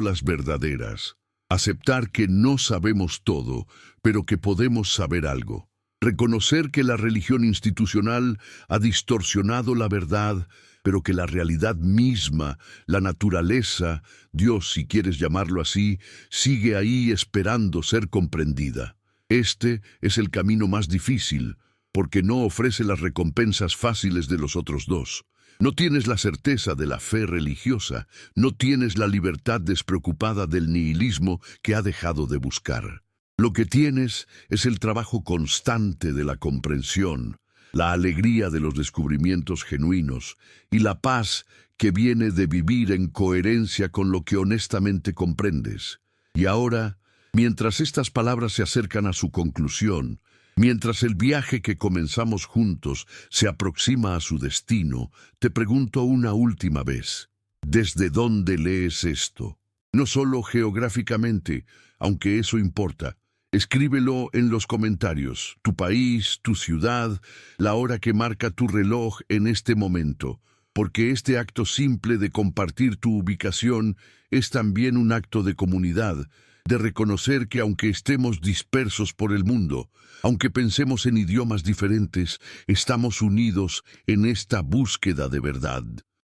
las verdaderas. Aceptar que no sabemos todo, pero que podemos saber algo. Reconocer que la religión institucional ha distorsionado la verdad, pero que la realidad misma, la naturaleza, Dios si quieres llamarlo así, sigue ahí esperando ser comprendida. Este es el camino más difícil, porque no ofrece las recompensas fáciles de los otros dos. No tienes la certeza de la fe religiosa, no tienes la libertad despreocupada del nihilismo que ha dejado de buscar. Lo que tienes es el trabajo constante de la comprensión, la alegría de los descubrimientos genuinos y la paz que viene de vivir en coherencia con lo que honestamente comprendes. Y ahora, mientras estas palabras se acercan a su conclusión, mientras el viaje que comenzamos juntos se aproxima a su destino, te pregunto una última vez, ¿desde dónde lees esto? No solo geográficamente, aunque eso importa. Escríbelo en los comentarios, tu país, tu ciudad, la hora que marca tu reloj en este momento, porque este acto simple de compartir tu ubicación es también un acto de comunidad, de reconocer que aunque estemos dispersos por el mundo, aunque pensemos en idiomas diferentes, estamos unidos en esta búsqueda de verdad.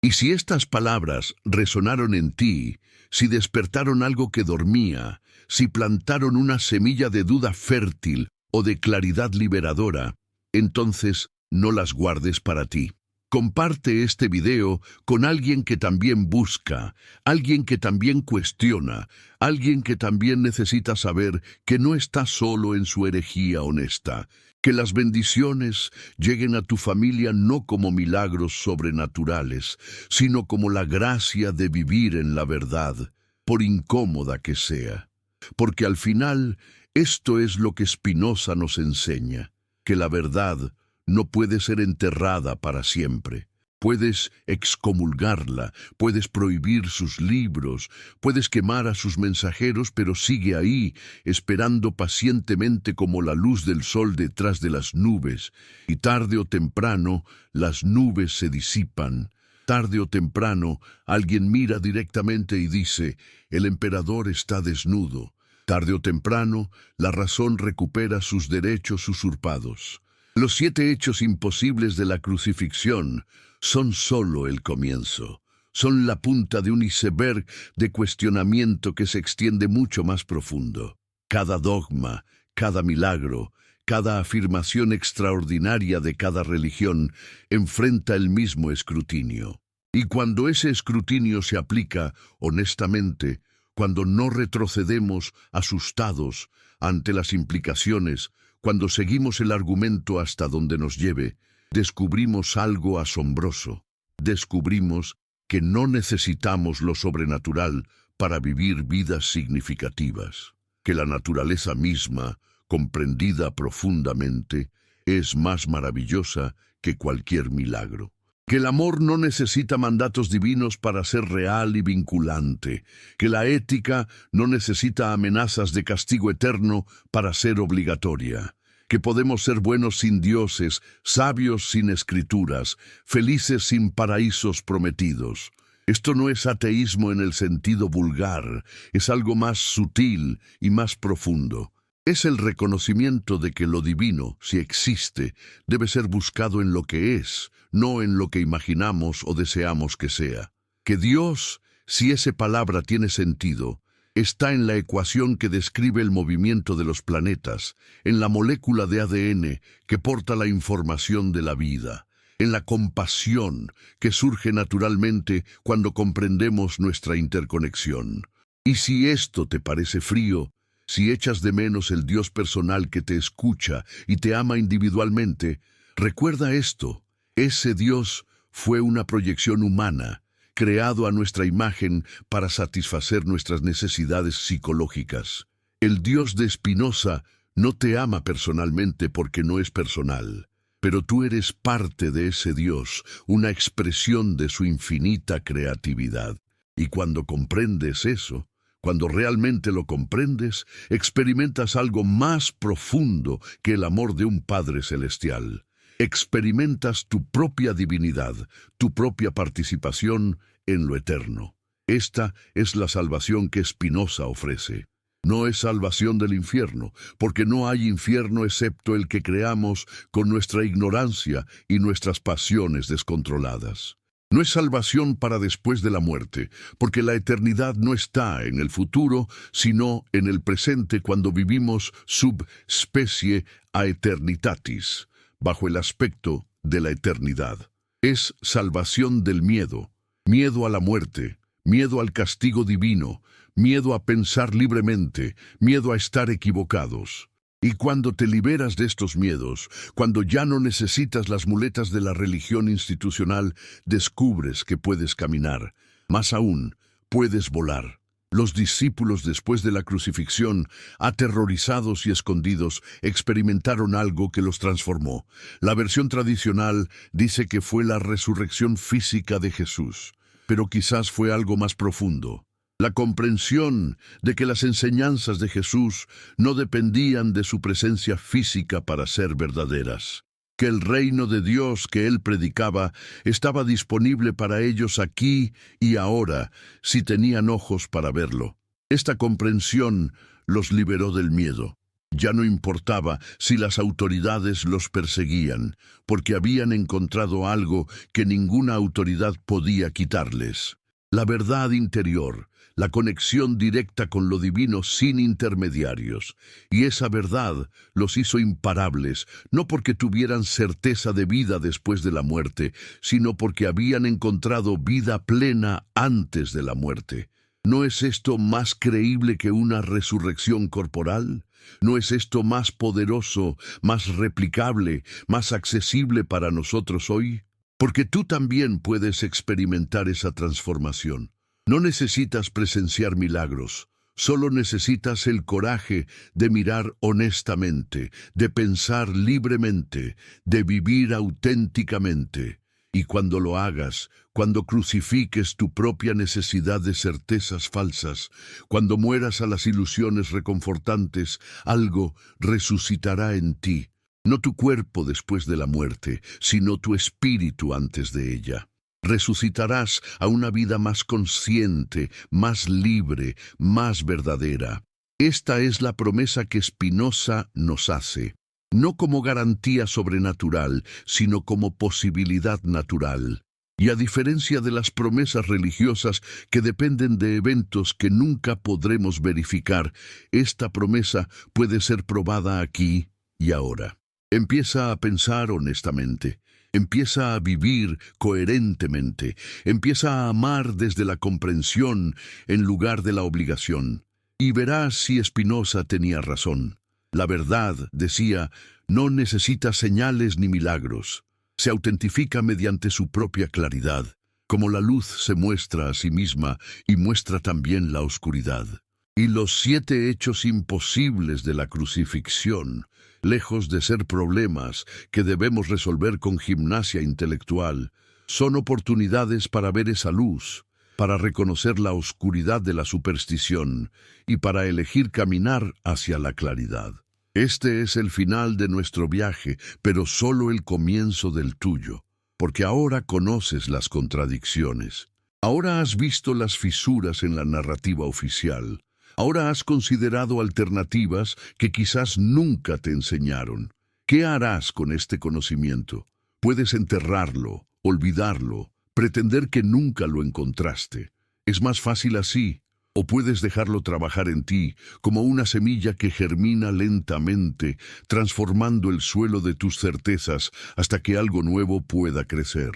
Y si estas palabras resonaron en ti, si despertaron algo que dormía, si plantaron una semilla de duda fértil o de claridad liberadora, entonces no las guardes para ti. Comparte este video con alguien que también busca, alguien que también cuestiona, alguien que también necesita saber que no está solo en su herejía honesta. Que las bendiciones lleguen a tu familia no como milagros sobrenaturales, sino como la gracia de vivir en la verdad, por incómoda que sea. Porque al final, esto es lo que Spinoza nos enseña, que la verdad no puede ser enterrada para siempre. Puedes excomulgarla, puedes prohibir sus libros, puedes quemar a sus mensajeros, pero sigue ahí, esperando pacientemente como la luz del sol detrás de las nubes. Y tarde o temprano, las nubes se disipan. Tarde o temprano, alguien mira directamente y dice, el emperador está desnudo. Tarde o temprano, la razón recupera sus derechos usurpados. Los 7 hechos imposibles de la crucifixión son solo el comienzo. Son la punta de un iceberg de cuestionamiento que se extiende mucho más profundo. Cada dogma, cada milagro, cada afirmación extraordinaria de cada religión enfrenta el mismo escrutinio. Y cuando ese escrutinio se aplica honestamente, cuando no retrocedemos asustados ante las implicaciones, cuando seguimos el argumento hasta donde nos lleve, descubrimos algo asombroso. Descubrimos que no necesitamos lo sobrenatural para vivir vidas significativas, que la naturaleza misma, comprendida profundamente, es más maravillosa que cualquier milagro. Que el amor no necesita mandatos divinos para ser real y vinculante, que la ética no necesita amenazas de castigo eterno para ser obligatoria, que podemos ser buenos sin dioses, sabios sin escrituras, felices sin paraísos prometidos. Esto no es ateísmo en el sentido vulgar, es algo más sutil y más profundo. Es el reconocimiento de que lo divino, si existe, debe ser buscado en lo que es, no en lo que imaginamos o deseamos que sea. Que Dios, si esa palabra tiene sentido, Está en la ecuación que describe el movimiento de los planetas, en la molécula de ADN que porta la información de la vida, en la compasión que surge naturalmente cuando comprendemos nuestra interconexión. Y si esto te parece frío, si echas de menos el Dios personal que te escucha y te ama individualmente, recuerda esto: ese Dios fue una proyección humana, creado a nuestra imagen para satisfacer nuestras necesidades psicológicas. El Dios de Spinoza no te ama personalmente porque no es personal, pero tú eres parte de ese Dios, una expresión de su infinita creatividad. Y cuando comprendes eso, cuando realmente lo comprendes, experimentas algo más profundo que el amor de un Padre Celestial. Experimentas tu propia divinidad, tu propia participación en lo eterno. Esta es la salvación que Spinoza ofrece. No es salvación del infierno, porque no hay infierno excepto el que creamos con nuestra ignorancia y nuestras pasiones descontroladas. No es salvación para después de la muerte, porque la eternidad no está en el futuro, sino en el presente cuando vivimos sub specie aeternitatis, bajo el aspecto de la eternidad. Es salvación del miedo, miedo a la muerte, miedo al castigo divino, miedo a pensar libremente, miedo a estar equivocados. Y cuando te liberas de estos miedos, cuando ya no necesitas las muletas de la religión institucional, descubres que puedes caminar. Más aún, puedes volar. Los discípulos, después de la crucifixión, aterrorizados y escondidos, experimentaron algo que los transformó. La versión tradicional dice que fue la resurrección física de Jesús, pero quizás fue algo más profundo. La comprensión de que las enseñanzas de Jesús no dependían de su presencia física para ser verdaderas, que el reino de Dios que él predicaba estaba disponible para ellos aquí y ahora, si tenían ojos para verlo. Esta comprensión los liberó del miedo. Ya no importaba si las autoridades los perseguían, porque habían encontrado algo que ninguna autoridad podía quitarles: la verdad interior, la conexión directa con lo divino sin intermediarios. Y esa verdad los hizo imparables, no porque tuvieran certeza de vida después de la muerte, sino porque habían encontrado vida plena antes de la muerte. ¿No es esto más creíble que una resurrección corporal? ¿No es esto más poderoso, más replicable, más accesible para nosotros hoy? Porque tú también puedes experimentar esa transformación. No necesitas presenciar milagros, solo necesitas el coraje de mirar honestamente, de pensar libremente, de vivir auténticamente. Y cuando lo hagas, cuando crucifiques tu propia necesidad de certezas falsas, cuando mueras a las ilusiones reconfortantes, algo resucitará en ti. No tu cuerpo después de la muerte, sino tu espíritu antes de ella. Resucitarás a una vida más consciente, más libre, más verdadera. Esta es la promesa que Spinoza nos hace, no como garantía sobrenatural, sino como posibilidad natural. Y a diferencia de las promesas religiosas que dependen de eventos que nunca podremos verificar, esta promesa puede ser probada aquí y ahora. Empieza a pensar honestamente. Empieza a vivir coherentemente. Empieza a amar desde la comprensión en lugar de la obligación. Y verás si Spinoza tenía razón. La verdad, decía, no necesita señales ni milagros. Se autentifica mediante su propia claridad, como la luz se muestra a sí misma y muestra también la oscuridad. Y los 7 hechos imposibles de la crucifixión, lejos de ser problemas que debemos resolver con gimnasia intelectual, son oportunidades para ver esa luz, para reconocer la oscuridad de la superstición y para elegir caminar hacia la claridad. Este es el final de nuestro viaje, pero solo el comienzo del tuyo, porque ahora conoces las contradicciones. Ahora has visto las fisuras en la narrativa oficial. Ahora has considerado alternativas que quizás nunca te enseñaron. ¿Qué harás con este conocimiento? Puedes enterrarlo, olvidarlo, pretender que nunca lo encontraste. Es más fácil así. O puedes dejarlo trabajar en ti como una semilla que germina lentamente, transformando el suelo de tus certezas hasta que algo nuevo pueda crecer.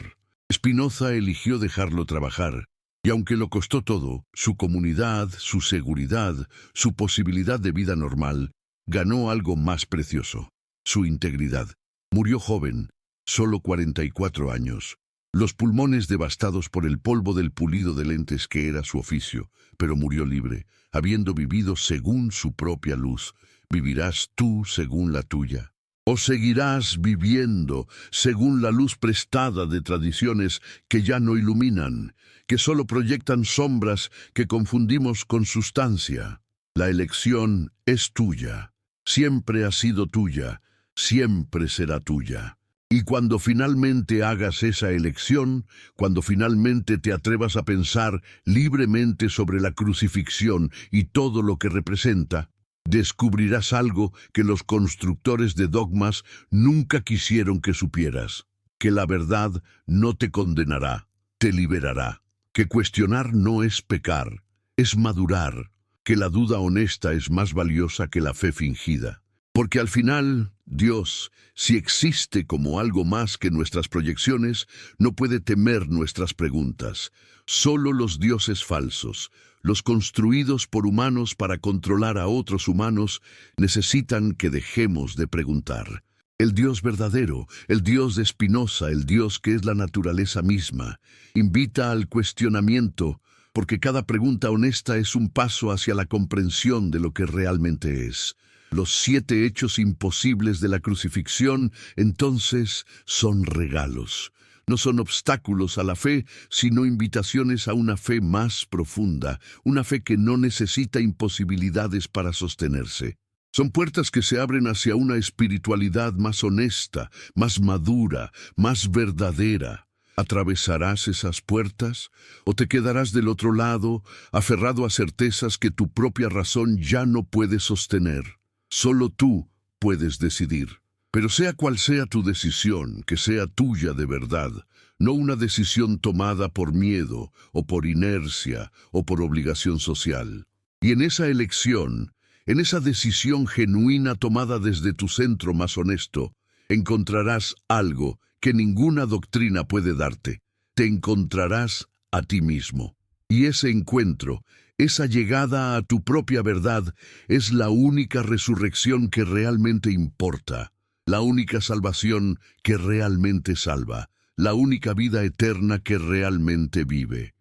Spinoza eligió dejarlo trabajar, y aunque lo costó todo, su comunidad, su seguridad, su posibilidad de vida normal, ganó algo más precioso: su integridad. Murió joven, solo 44 años, los pulmones devastados por el polvo del pulido de lentes que era su oficio, pero murió libre, habiendo vivido según su propia luz. ¿Vivirás tú según la tuya? ¿O seguirás viviendo según la luz prestada de tradiciones que ya no iluminan, que solo proyectan sombras que confundimos con sustancia? La elección es tuya, siempre ha sido tuya, siempre será tuya. Y cuando finalmente hagas esa elección, cuando finalmente te atrevas a pensar libremente sobre la crucifixión y todo lo que representa, descubrirás algo que los constructores de dogmas nunca quisieron que supieras: que la verdad no te condenará, te liberará, que cuestionar no es pecar, es madurar, que la duda honesta es más valiosa que la fe fingida. Porque al final, Dios, si existe como algo más que nuestras proyecciones, no puede temer nuestras preguntas. Solo los dioses falsos, los construidos por humanos para controlar a otros humanos, necesitan que dejemos de preguntar. El Dios verdadero, el Dios de Spinoza, el Dios que es la naturaleza misma, invita al cuestionamiento, porque cada pregunta honesta es un paso hacia la comprensión de lo que realmente es. Los 7 hechos imposibles de la crucifixión, entonces, son regalos. No son obstáculos a la fe, sino invitaciones a una fe más profunda, una fe que no necesita imposibilidades para sostenerse. Son puertas que se abren hacia una espiritualidad más honesta, más madura, más verdadera. ¿Atravesarás esas puertas o te quedarás del otro lado, aferrado a certezas que tu propia razón ya no puede sostener? Solo tú puedes decidir. Pero sea cual sea tu decisión, que sea tuya de verdad, no una decisión tomada por miedo, o por inercia, o por obligación social. Y en esa elección, en esa decisión genuina tomada desde tu centro más honesto, encontrarás algo que ninguna doctrina puede darte. Te encontrarás a ti mismo. Y ese encuentro, esa llegada a tu propia verdad, es la única resurrección que realmente importa, la única salvación que realmente salva, la única vida eterna que realmente vive.